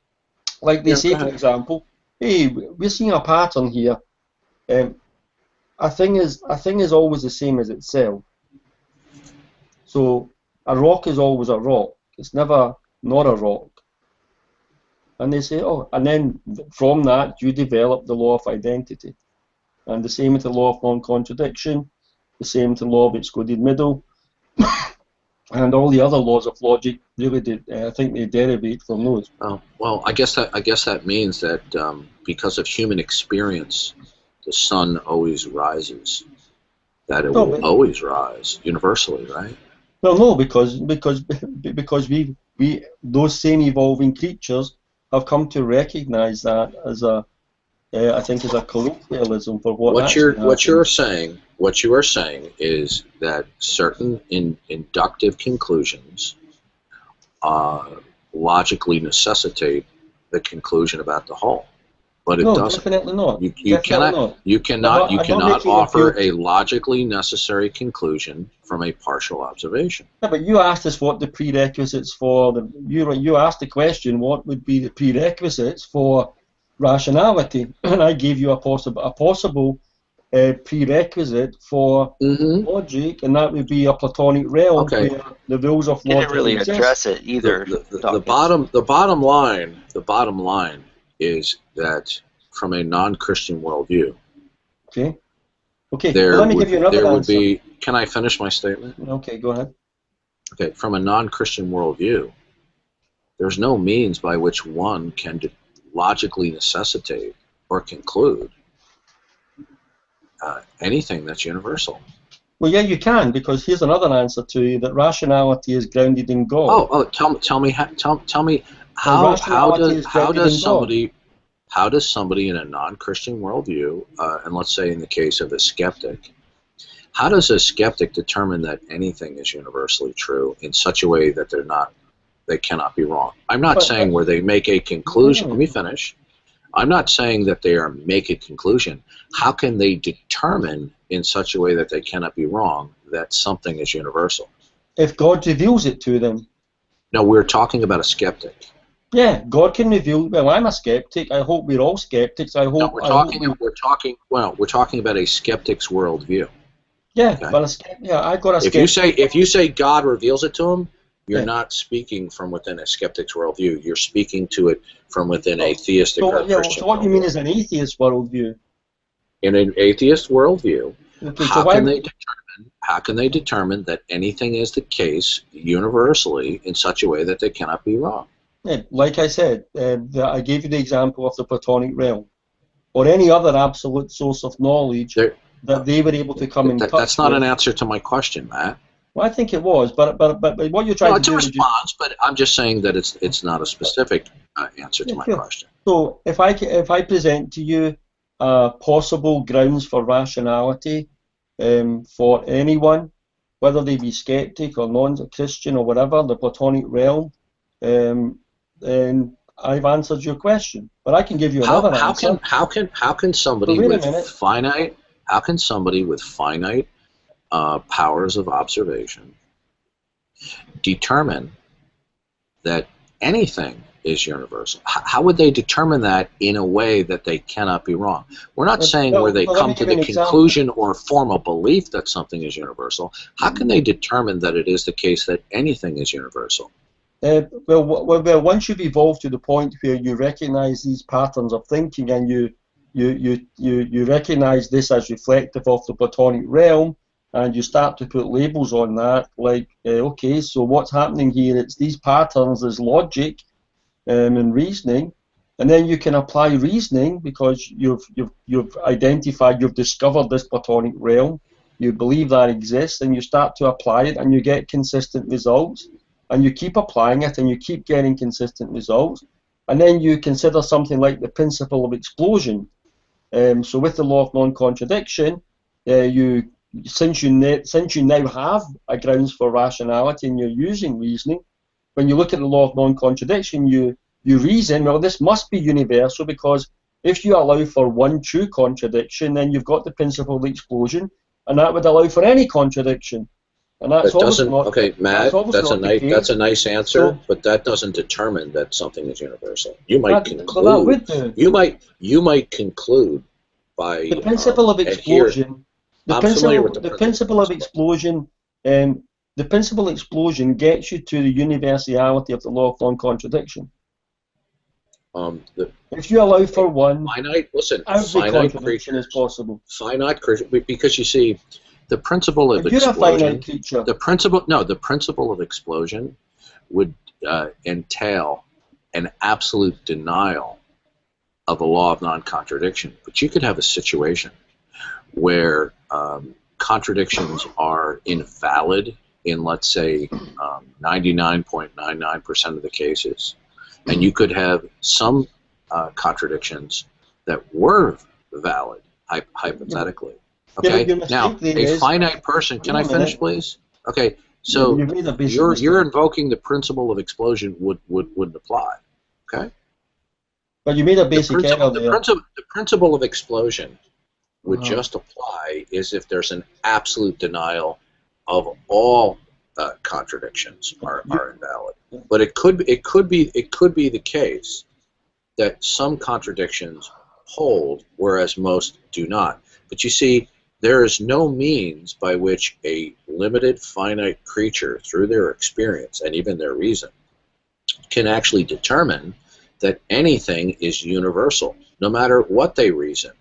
like they say, for example, hey, we're seeing a pattern here. A thing is always the same as itself. So a rock is always a rock. It's never not a rock. And they say, oh, and then from that you develop the law of identity. And the same with the law of non-contradiction, the same with the law of excluded middle. And all the other laws of logic really I think they derivate from those. Oh, well, I guess that means that because of human experience, the sun always rises. That it will always rise universally, right? Well, no, because we those same evolving creatures have come to recognize that as I think as a colloquialism for what you are saying is that certain inductive conclusions logically necessitate the conclusion about the whole, but it doesn't. Definitely not. You cannot offer a logically necessary conclusion from a partial observation. Yeah, but you asked us what the prerequisites for you asked the question, what would be the prerequisites for rationality, and I gave you a possible prerequisite for logic, and that would be a Platonic realm where the rules of logic didn't really address it either. The bottom line is that from a non-Christian worldview, let me give you another answer. Can I finish my statement? Okay, go ahead. Okay, from a non-Christian worldview, there's no means by which one can logically necessitate or conclude anything that's universal. Well, yeah, you can, because here's another answer to you, that rationality is grounded in God. Tell me how does somebody in a non-Christian worldview, and let's say in the case of a skeptic, how does a skeptic determine that anything is universally true in such a way that they cannot be wrong? I'm not saying where they make a conclusion. Let me finish. I'm not saying that they are make a conclusion. How can they determine in such a way that they cannot be wrong that something is universal? If God reveals it to them. No, we're talking about a skeptic. Yeah, God can reveal. Well, I'm a skeptic. I hope we're all skeptics. I hope. No, we're talking about a skeptic's worldview. Yeah, okay? but I got a skeptic. If you say God reveals it to him, you're not speaking from within a skeptic's worldview. You're speaking to it from within a theistic or Christian. So what you mean is an atheist worldview? In an atheist worldview, okay, how can they determine that anything is the case universally in such a way that they cannot be wrong? Yeah, like I said, I gave you the example of the Platonic realm, or any other absolute source of knowledge that they were able to come in touch with. That's not an answer to my question, Matt. Well, I think it was, but what you're trying to do is... It's a response, but I'm just saying that it's not a specific answer to my question. So if I present to you possible grounds for rationality for anyone, whether they be skeptic or non-Christian or whatever, the Platonic realm, then I've answered your question. But I can give you another answer. How can somebody with finite powers of observation determine that anything is universal? How would they determine that in a way that they cannot be wrong? We're not saying where they come to the conclusion or form a belief that something is universal. How can they determine that it is the case that anything is universal? Well, once you've evolved to the point where you recognize these patterns of thinking and you recognize this as reflective of the Platonic realm, and you start to put labels on that, like, okay, so what's happening here? It's these patterns, there's logic and reasoning, and then you can apply reasoning because you've identified, you've discovered this Platonic realm, you believe that exists, and you start to apply it, and you get consistent results, and you keep applying it, and you keep getting consistent results, and then you consider something like the principle of explosion. So with the law of non-contradiction, since you now have a grounds for rationality and you're using reasoning, when you look at the law of non-contradiction, you reason, well, this must be universal, because if you allow for one true contradiction, then you've got the principle of explosion, and that would allow for any contradiction. And that's okay, Matt, that's a nice answer, but that doesn't determine that something is universal. You might conclude. You might conclude by the principle of explosion. The principle of explosion gets you to the universality of the law of non-contradiction. If you allow for one, finite creature is possible. Finite creature, because you see, the principle of explosion. The principle of explosion would entail an absolute denial of the law of non-contradiction. But you could have a situation where contradictions are invalid in, let's say, 99.99% of the cases, and you could have some contradictions that were valid, hypothetically. Okay, now, a finite person, can I finish, please? Okay, so you're invoking the principle of explosion wouldn't apply, okay? But you made a basic error there. The principle of explosion would just apply is if there's an absolute denial of all contradictions are invalid. But it could be the case that some contradictions hold, whereas most do not. But you see, there is no means by which a limited, finite creature, through their experience and even their reason, can actually determine that anything is universal, no matter what they reason.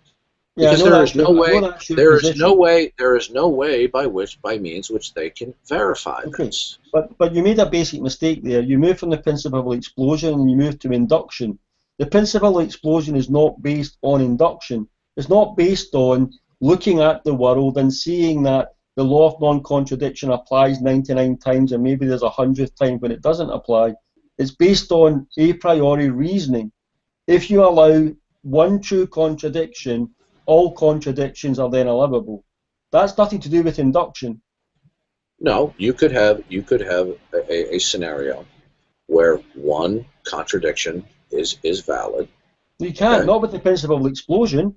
Because there is no way by means which they can verify this. But you made a basic mistake there. You moved from the principle of explosion and you moved to induction. The principle of explosion is not based on induction. It's not based on looking at the world and seeing that the law of non-contradiction applies 99 times and maybe there's 100th time when it doesn't apply. It's based on a priori reasoning. If you allow one true contradiction, all contradictions are then allowable. That's nothing to do with induction. No, you could have a scenario where one contradiction is valid You can't, Okay. not with the principle of explosion.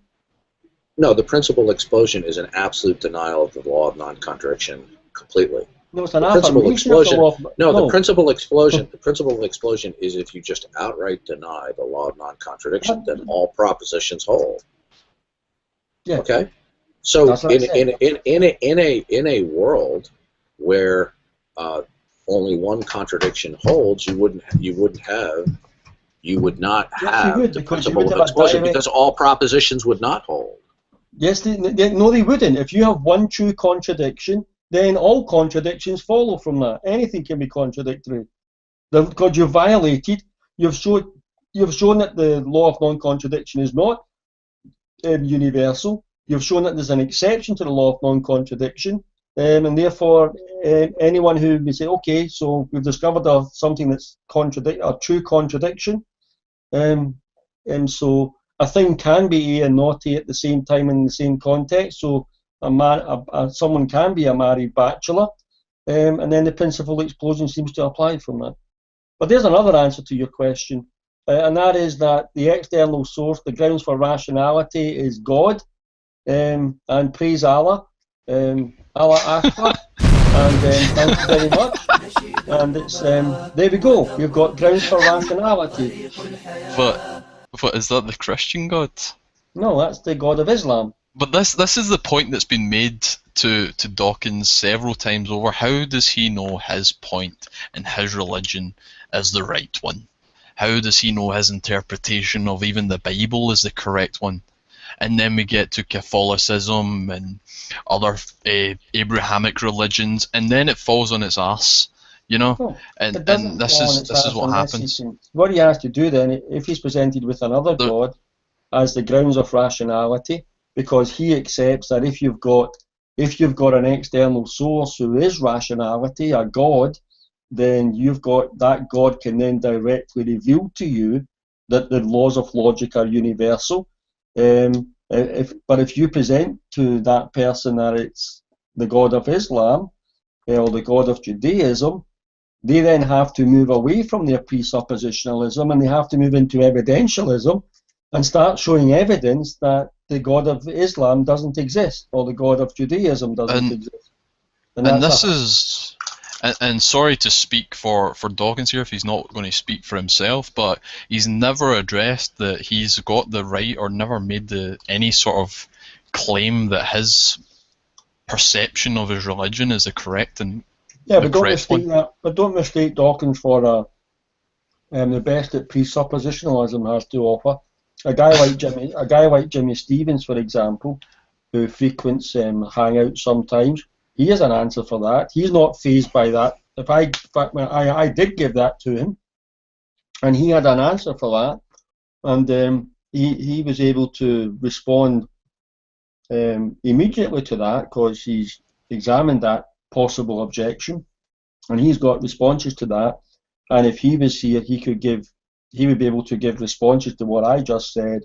No, the principle of explosion is an absolute denial of the law of non-contradiction completely. No, it's an The principle of affirmation of the explosion. law of... No, the principle of explosion. The principle of explosion is if you just outright deny the law of non-contradiction, then all propositions hold. Yeah. Okay. So That's what I said. in a world where only one contradiction holds, you would not Yes, you have would, the because you principle would of have a explosion direct... because all propositions would not hold. Yes, no, they wouldn't. If you have one true contradiction, then all contradictions follow from that. Anything can be contradictory. Because you've violated, you've shown that the law of non-contradiction is not universal. You've shown that there's an exception to the law of non-contradiction, and therefore anyone who may say, okay, so we've discovered something that's a true contradiction, so a thing can be A and not A at the same time in the same context. So someone can be a married bachelor, and then the principle of explosion seems to apply from that. But there's another answer to your question, and that is that the external source, the grounds for rationality, is God, and praise Allah, Allah Akbar, and thank you very much. And it's there we go. We've got grounds for rationality. But is that the Christian God? No, that's the God of Islam. But this is the point that's been made to Dawkins several times over. How does he know his point and his religion is the right one? How does he know his interpretation of even the Bible is the correct one? And then we get to Catholicism and other Abrahamic religions, and then it falls on its arse, you know. No, and this is what happens. What he has to do then, if he's presented with another God as the grounds of rationality, because he accepts that if you've got an external source who is rationality, a God, then you've got that God can then directly reveal to you that the laws of logic are universal. But if you present to that person that it's the God of Islam or the God of Judaism, they then have to move away from their presuppositionalism and they have to move into evidentialism and start showing evidence that the God of Islam doesn't exist or the God of Judaism doesn't exist. And sorry to speak for Dawkins here if he's not going to speak for himself, but he's never addressed that he's got the right or never made any sort of claim that his perception of his religion is the correct and but don't mistake Dawkins for the best that presuppositionalism has to offer. A guy like Jimmy Stevens, for example, who frequents Hangouts sometimes, he has an answer for that. He's not fazed by that. I did give that to him, and he had an answer for that, and he was able to respond immediately to that because he's examined that possible objection, and he's got responses to that. And if he was here, he would be able to give responses to what I just said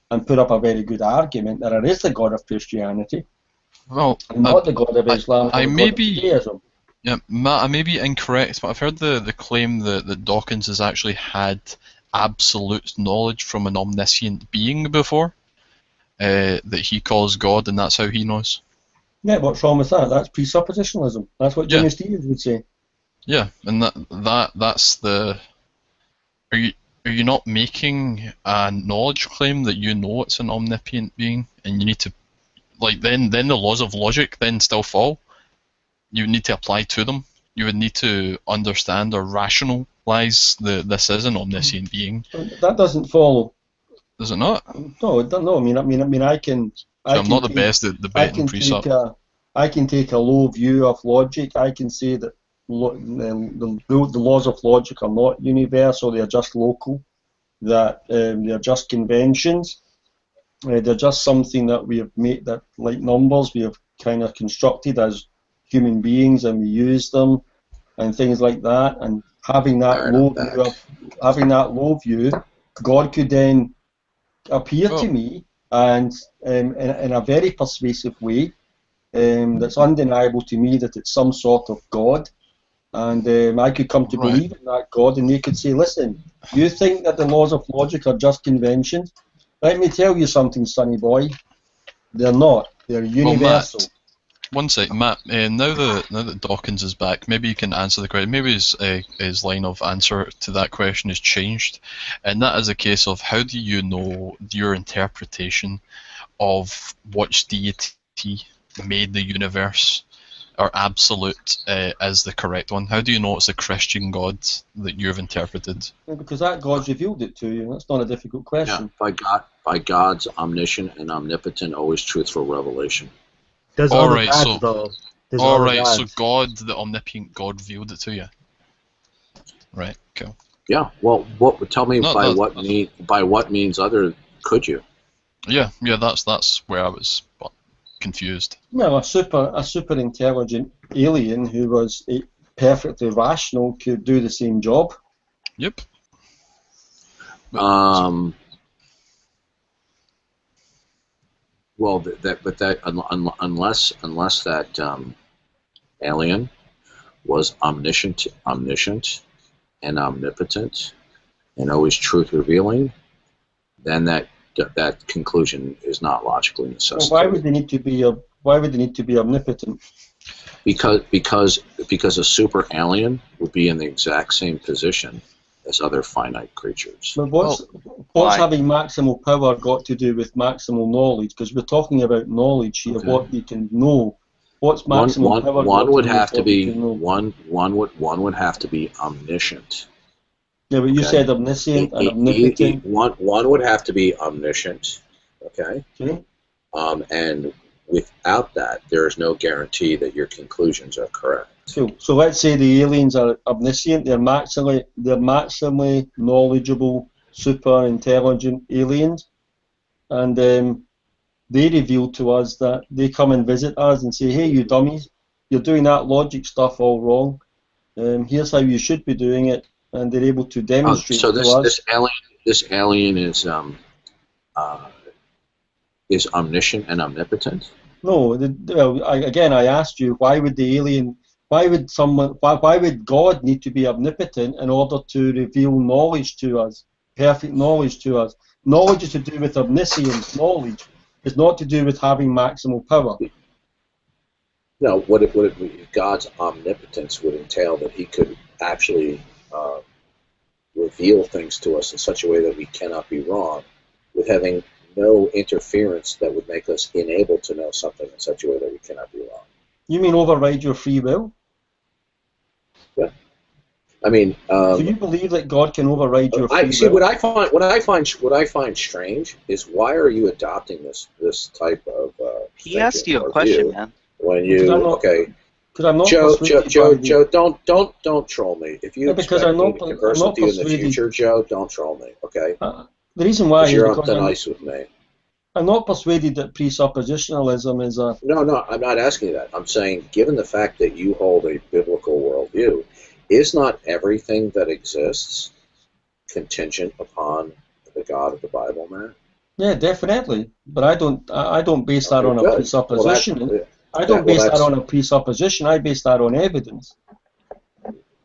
and put up a very good argument that it is the God of Christianity. Well, not the God of Islam. Yeah, Matt, I may be incorrect, but I've heard the claim that Dawkins has actually had absolute knowledge from an omniscient being before, that he calls God, and that's how he knows. Yeah, what's wrong with that? That's presuppositionalism. That's what Jimmy Stevens would say. Yeah, and that's the. Are you not making a knowledge claim that you know it's an omnipotent being, and you need to, then the laws of logic then still fall? You would need to apply to them. You would need to understand or rationalize this is an omniscient being. That doesn't follow. Does it not? No, it doesn't. No, I mean, I can. I'm not the best at debating precept. I can take a low view of logic. I can say that the laws of logic are not universal. They are just local. That they are just conventions. They're just something that we have made, that like numbers we have kind of constructed as human beings, and we use them and things like that. And having that low view, God could then appear to me and in a very persuasive way, that's undeniable to me that it's some sort of God, And I could come to believe in that God, and they could say, listen, you think that the laws of logic are just conventions? Let me tell you something, sonny boy. They're not. They're universal. Well, Matt, one sec, Matt. Now that Dawkins is back, maybe you can answer the question. Maybe his line of answer to that question has changed, and that is a case of how do you know your interpretation of which deity made the universe or absolute is the correct one? How do you know it's the Christian God that you've interpreted? Well, because that God's revealed it to you. That's not a difficult question. Yeah, by God's omniscient and omnipotent, always truthful revelation. There's All other right, gods, so though. There's all other right, so gods. God, the omnipotent God, revealed it to you. Right, cool. Yeah. Well, tell me No, by what means other could you? Yeah, that's where I was confused. Well, a super intelligent alien who was perfectly rational could do the same job. Yep. Well, unless that alien was omniscient, and omnipotent, and always truth revealing, then that conclusion is not logically necessary. Well, why would they need to be omnipotent? Because a super alien would be in the exact same position as other finite creatures. But what's having maximal power got to do with maximal knowledge? Because we're talking about knowledge here, what you can know. What's maximal power? One would have to be one would have to be omniscient. Yeah, but you said omniscient and omnipotent. One would have to be omniscient. Okay. Okay. And without that, there is no guarantee that your conclusions are correct. So let's say the aliens are omniscient. They're maximally knowledgeable, super intelligent aliens, and they reveal to us that they come and visit us and say, "Hey, you dummies, you're doing that logic stuff all wrong. Here's how you should be doing it," and they're able to demonstrate so to us. This alien is omniscient and omnipotent? No, I asked you, why would God need to be omnipotent in order to reveal knowledge to us, perfect knowledge to us? Knowledge is to do with omniscience. Knowledge is not to do with having maximal power. No, God's omnipotence would entail that He could actually reveal things to us in such a way that we cannot be wrong, with having no interference that would make us unable to know something in such a way that we cannot be wrong. You mean override your free will? Yeah. I mean, so you believe that God can override your free will? What I find strange is, why are you adopting this type of? He asked you a question, man. When you Because I'm not Joe, don't troll me. If you expect me to converse with you in the future, Joe, don't troll me. Okay. The reason why is you're because nice with me. I'm not persuaded that presuppositionalism is a... No, I'm not asking you that. I'm saying, given the fact that you hold a biblical worldview, is not everything that exists contingent upon the God of the Bible, man? Yeah, definitely. But I don't base that on a presupposition. I don't base that on a presupposition. I base that on evidence.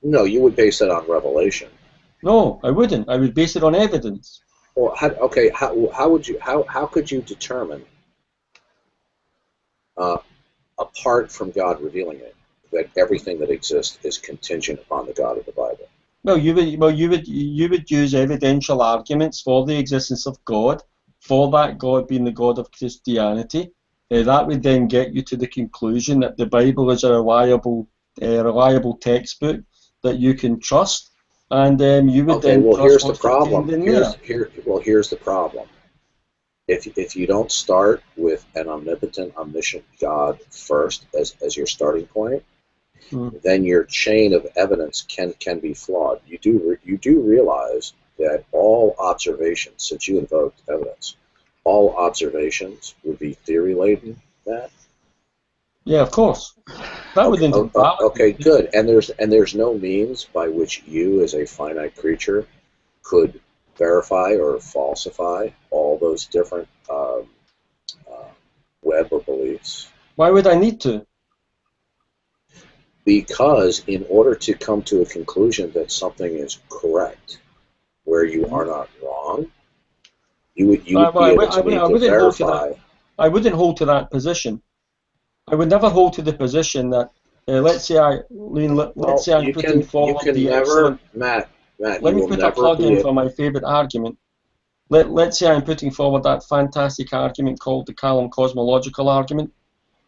No, you would base that on revelation. No, I wouldn't. I would base it on evidence. Well, how could you determine, apart from God revealing it, that everything that exists is contingent upon the God of the Bible? Well, you would use evidential arguments for the existence of God, for that God being the God of Christianity. That would then get you to the conclusion that the Bible is a reliable textbook that you can trust. And you would then. Well, here's the problem. Here's the problem. If you don't start with an omnipotent, omniscient God first as your starting point, then your chain of evidence can be flawed. You do realize that all observations, since you invoked evidence, all observations would be theory laden. That. Yeah, of course. That would okay, good. And there's no means by which you, as a finite creature, could verify or falsify all those different web of beliefs. Why would I need to? Because in order to come to a conclusion that something is correct, where you are not wrong, you would be able to verify. I wouldn't hold to that position. I would never hold to the position that, let's say I'm putting forward the excellent. Matt, let me put a plug in for my favourite argument. Let's say I'm putting forward that fantastic argument called the Callum cosmological argument,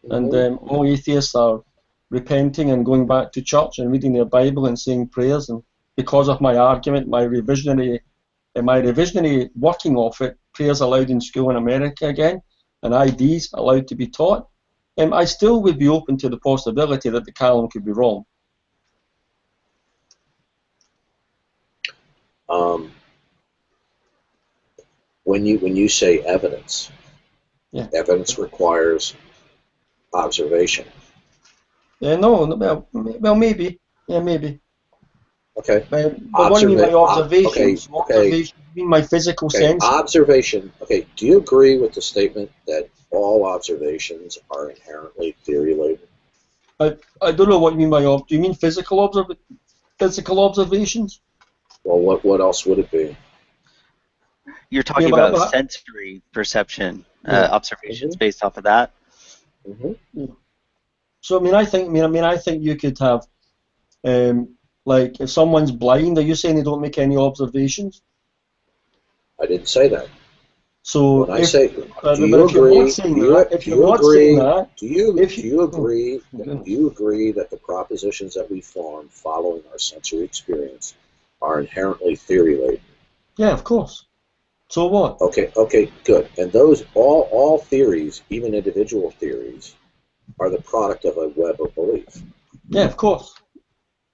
and all atheists are repenting and going back to church and reading their Bible and saying prayers, and because of my argument, my revisionary working of it, prayers allowed in school in America again, and IDs allowed to be taught, I still would be open to the possibility that the Callum could be wrong. When you say evidence, evidence requires observation. No, well, maybe. Yeah, maybe. Okay. But what do you mean by observations? Observation, you mean my physical sense? Observation. Okay, do you agree with the statement that all observations are inherently theory-laden? I don't know what you mean by do you mean physical observations? Well, what else would it be? You're talking about sensory perception, observations based off of that. Mm-hmm. So I think you could have, like if someone's blind, are you saying they don't make any observations? I didn't say that. So when I say, do you agree? Do you agree that the propositions that we form following our sensory experience are inherently theory-laden? Yeah, of course. So what? Okay, good. And those all theories, even individual theories, are the product of a web of belief. Yeah, of course.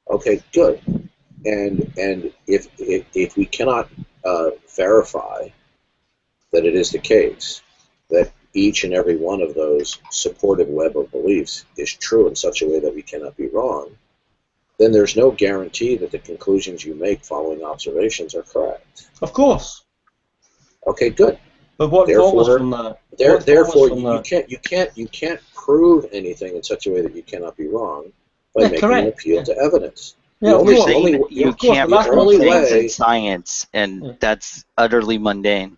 Okay, good. And if we cannot verify that it is the case that each and every one of those supportive web of beliefs is true in such a way that we cannot be wrong, then there's no guarantee that the conclusions you make following observations are correct. Of course. Okay, good. But what follows from that? Therefore, you can't prove anything in such a way that you cannot be wrong by making an appeal to evidence. Yeah, you can't prove things in science, and that's utterly mundane.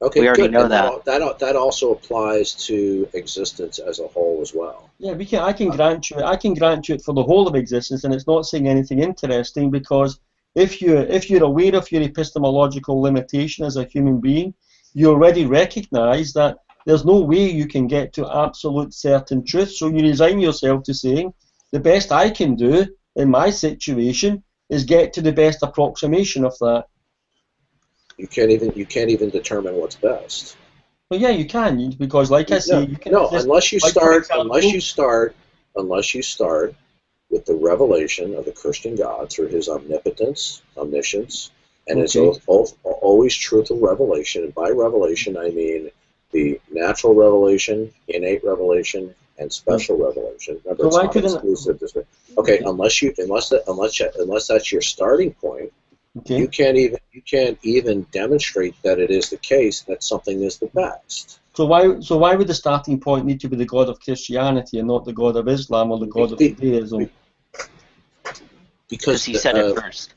Okay, we already good. know And that also applies to existence as a whole as well. Yeah, I can grant you it for the whole of existence, and it's not saying anything interesting, because if you're aware of your epistemological limitation as a human being, you already recognise that there's no way you can get to absolute certain truth. So you resign yourself to saying the best I can do in my situation is get to the best approximation of that. You can't even determine what's best. Well, yeah, you can, because like I say, you can. No, unless you start with the revelation of the Christian God through His omnipotence, omniscience, and His always truthful revelation. And by revelation, I mean the natural revelation, innate revelation, and special revelation. Remember, it's not exclusive this way. Okay, unless that's your starting point, you can't even demonstrate that it is the case that something is the best. So why would the starting point need to be the God of Christianity and not the God of Islam or the God of Judaism? Because he said it first.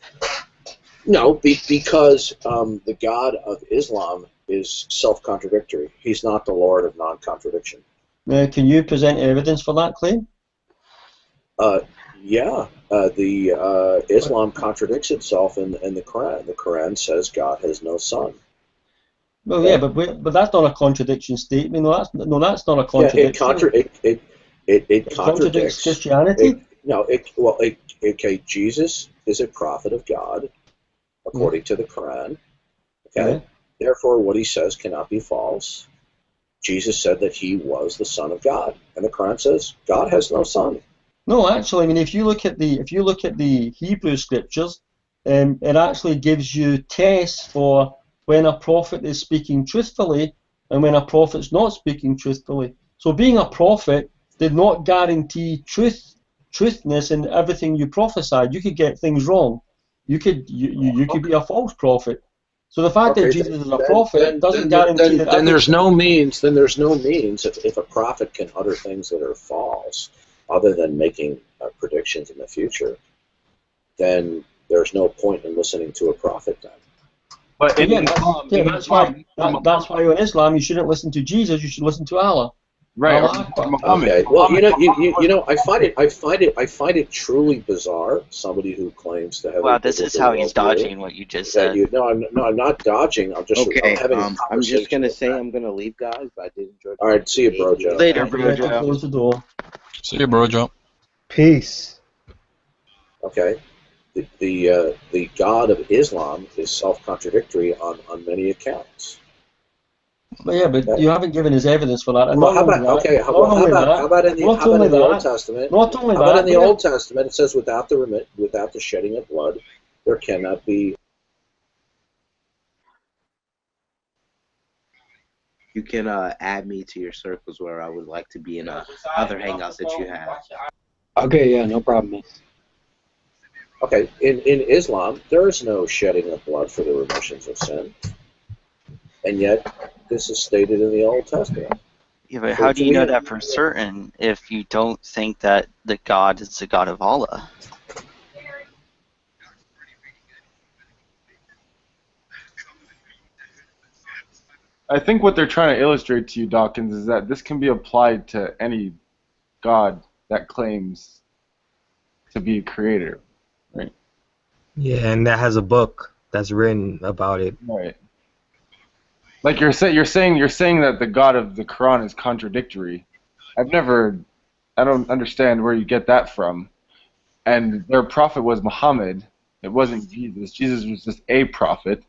No, because the God of Islam is self-contradictory. He's not the Lord of non-contradiction. Can you present evidence for that claim? Islam contradicts itself in the Quran. The Quran says God has no son. Well, yeah, but that's not a contradiction statement. That's not a contradiction. It contradicts Christianity. Jesus is a prophet of God, according to the Quran. Okay, yeah. Therefore, what he says cannot be false. Jesus said that he was the Son of God, and the Quran says God has no son. No, actually, I mean, if you look at the Hebrew scriptures, it actually gives you tests for when a prophet is speaking truthfully and when a prophet's not speaking truthfully. So being a prophet did not guarantee truthness in everything you prophesied. You could get things wrong. You could be a false prophet. So the fact that Jesus is a prophet doesn't guarantee that. Then there's no means. If a prophet can utter things that are false, other than making predictions in the future, then there's no point in listening to a prophet then. But in Yeah, Islam, that's why in Islam you shouldn't listen to Jesus. You should listen to Allah. right? Allah Or Akbar. Muhammad. Okay. Well, you know, I find it truly bizarre. Somebody who claims to have Wow, a this is biblical how he's worldview, dodging what you just that said. I'm not dodging. I'm Okay, having a I'm conversation just gonna with say that. I'm gonna leave, guys. I did enjoy. All right, see you, bro, Joe. Later, Get ready to Brojo. close the door. See you, bro, Joe. Peace. Okay. The God of Islam is self-contradictory on many accounts. But yeah, but you haven't given us evidence for that. And Well, not only that, how about in the Old Testament? Not only How about that, in the Old Testament? It says, without the shedding of blood, there cannot be. You can add me to your circles where I would like to be in other hangouts that you have. Okay, yeah, no problem, man. Okay, in Islam, there is no shedding of blood for the remissions of sin, and yet this is stated in the Old Testament. Yeah, but So how do to you me, know that for certain if you don't think that the God is the God of Allah? I think what they're trying to illustrate to you, Dawkins, is that this can be applied to any God that claims to be a creator, right? Yeah, and that has a book that's written about it. Right. Like you're saying that the God of the Quran is contradictory. I don't understand where you get that from. And their prophet was Muhammad. It wasn't Jesus. Jesus was just a prophet,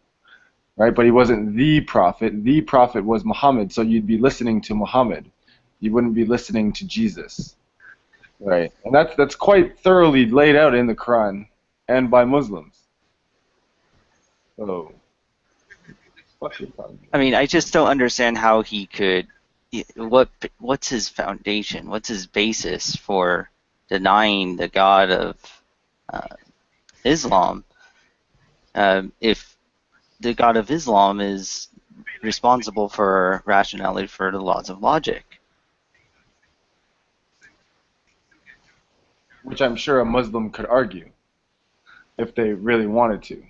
right? But he wasn't the prophet. The prophet was Muhammad, so you'd be listening to Muhammad. You wouldn't be listening to Jesus, right? And that's quite thoroughly laid out in the Quran and by Muslims. So, I mean, I just don't understand how he could. What's his foundation? What's his basis for denying the God of Islam? If the God of Islam is responsible for rationality, for the laws of logic. which I'm sure a Muslim could argue if they really wanted to.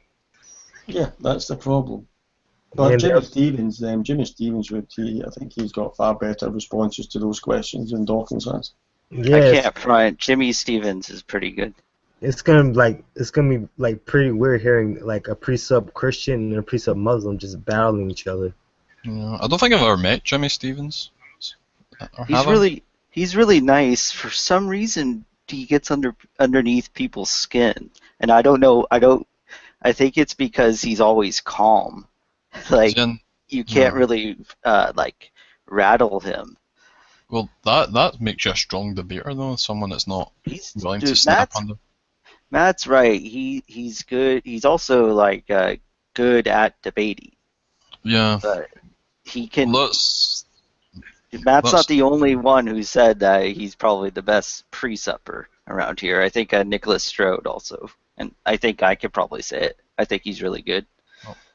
Yeah, that's the problem. But And Jimmy Stevens I think he's got far better responses to those questions than Dawkins has. yeah, I can't front. Jimmy Stevens is pretty good. it's gonna be like pretty weird hearing like a pre-sub Christian and a pre-sub Muslim just battling each other. Yeah, I don't think I've ever met Jimmy Stevens. Or He's really nice. For some reason, he gets underneath people's skin, and I don't know. I think it's because he's always calm. Like you can't really like rattle him. Well, that makes you a strong debater though. Someone that's not willing to snap under. Matt's right. He's good. He's also like good at debating. Yeah. But he can. Matt's not the only one who said that he's probably the best pre-supper around here. I think Nicholas Strode also, and I think I could probably say it. I think he's really good,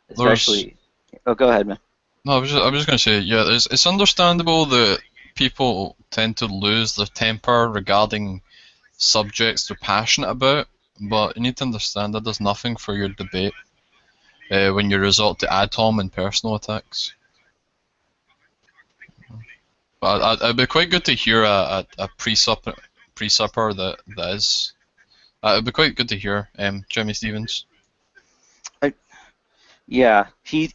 especially. Oh, go ahead, man. No, I was just going to say, yeah, it's understandable that people tend to lose their temper regarding subjects they're passionate about, but you need to understand that does nothing for your debate when you resort to ad hom and personal attacks. But it'd be quite good to hear a pre-supper that is. It'd be quite good to hear Jimmy Stevens. Yeah, he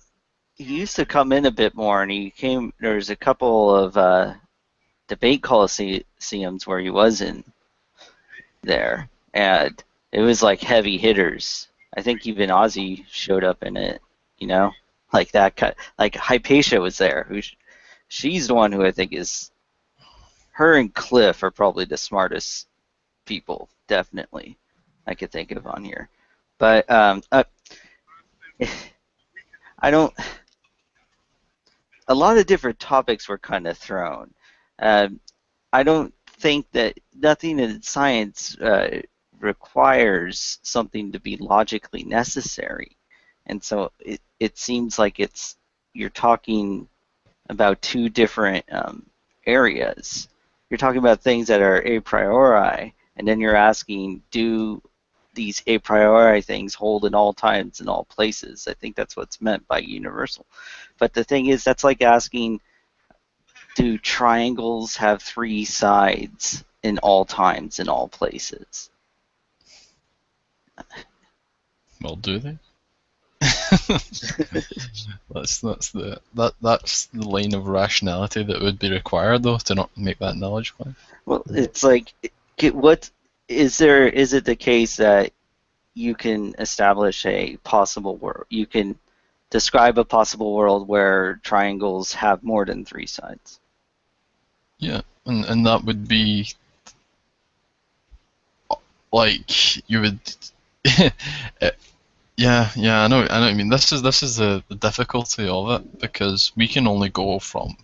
used to come in a bit more, and there's a couple of debate coliseums where he was in there, and it was like heavy hitters. I think even Ozzy showed up in it, like that. Like Hypatia was there, she's the one who I think is. Her and Cliff are probably the smartest people, definitely, I could think of on here. But I don't. A lot of different topics were kind of thrown. I don't think that nothing in science requires something to be logically necessary, and so it seems like you're talking about two different areas. you're talking about things that are a priori, and then you're asking, do these a priori things hold in all times and all places? I think that's what's meant by universal. But the thing is, that's like asking, do triangles have 3 sides in all times and all places? Well, do they? that's the line of rationality that would be required, though, to not make that knowledge claim. Well, it's like, what is it the case that you can establish a possible world? You can describe a possible world where triangles have more than 3 sides. Yeah, and that would be like you would. Yeah, I know what you mean. This is the difficulty of it, because we can only go from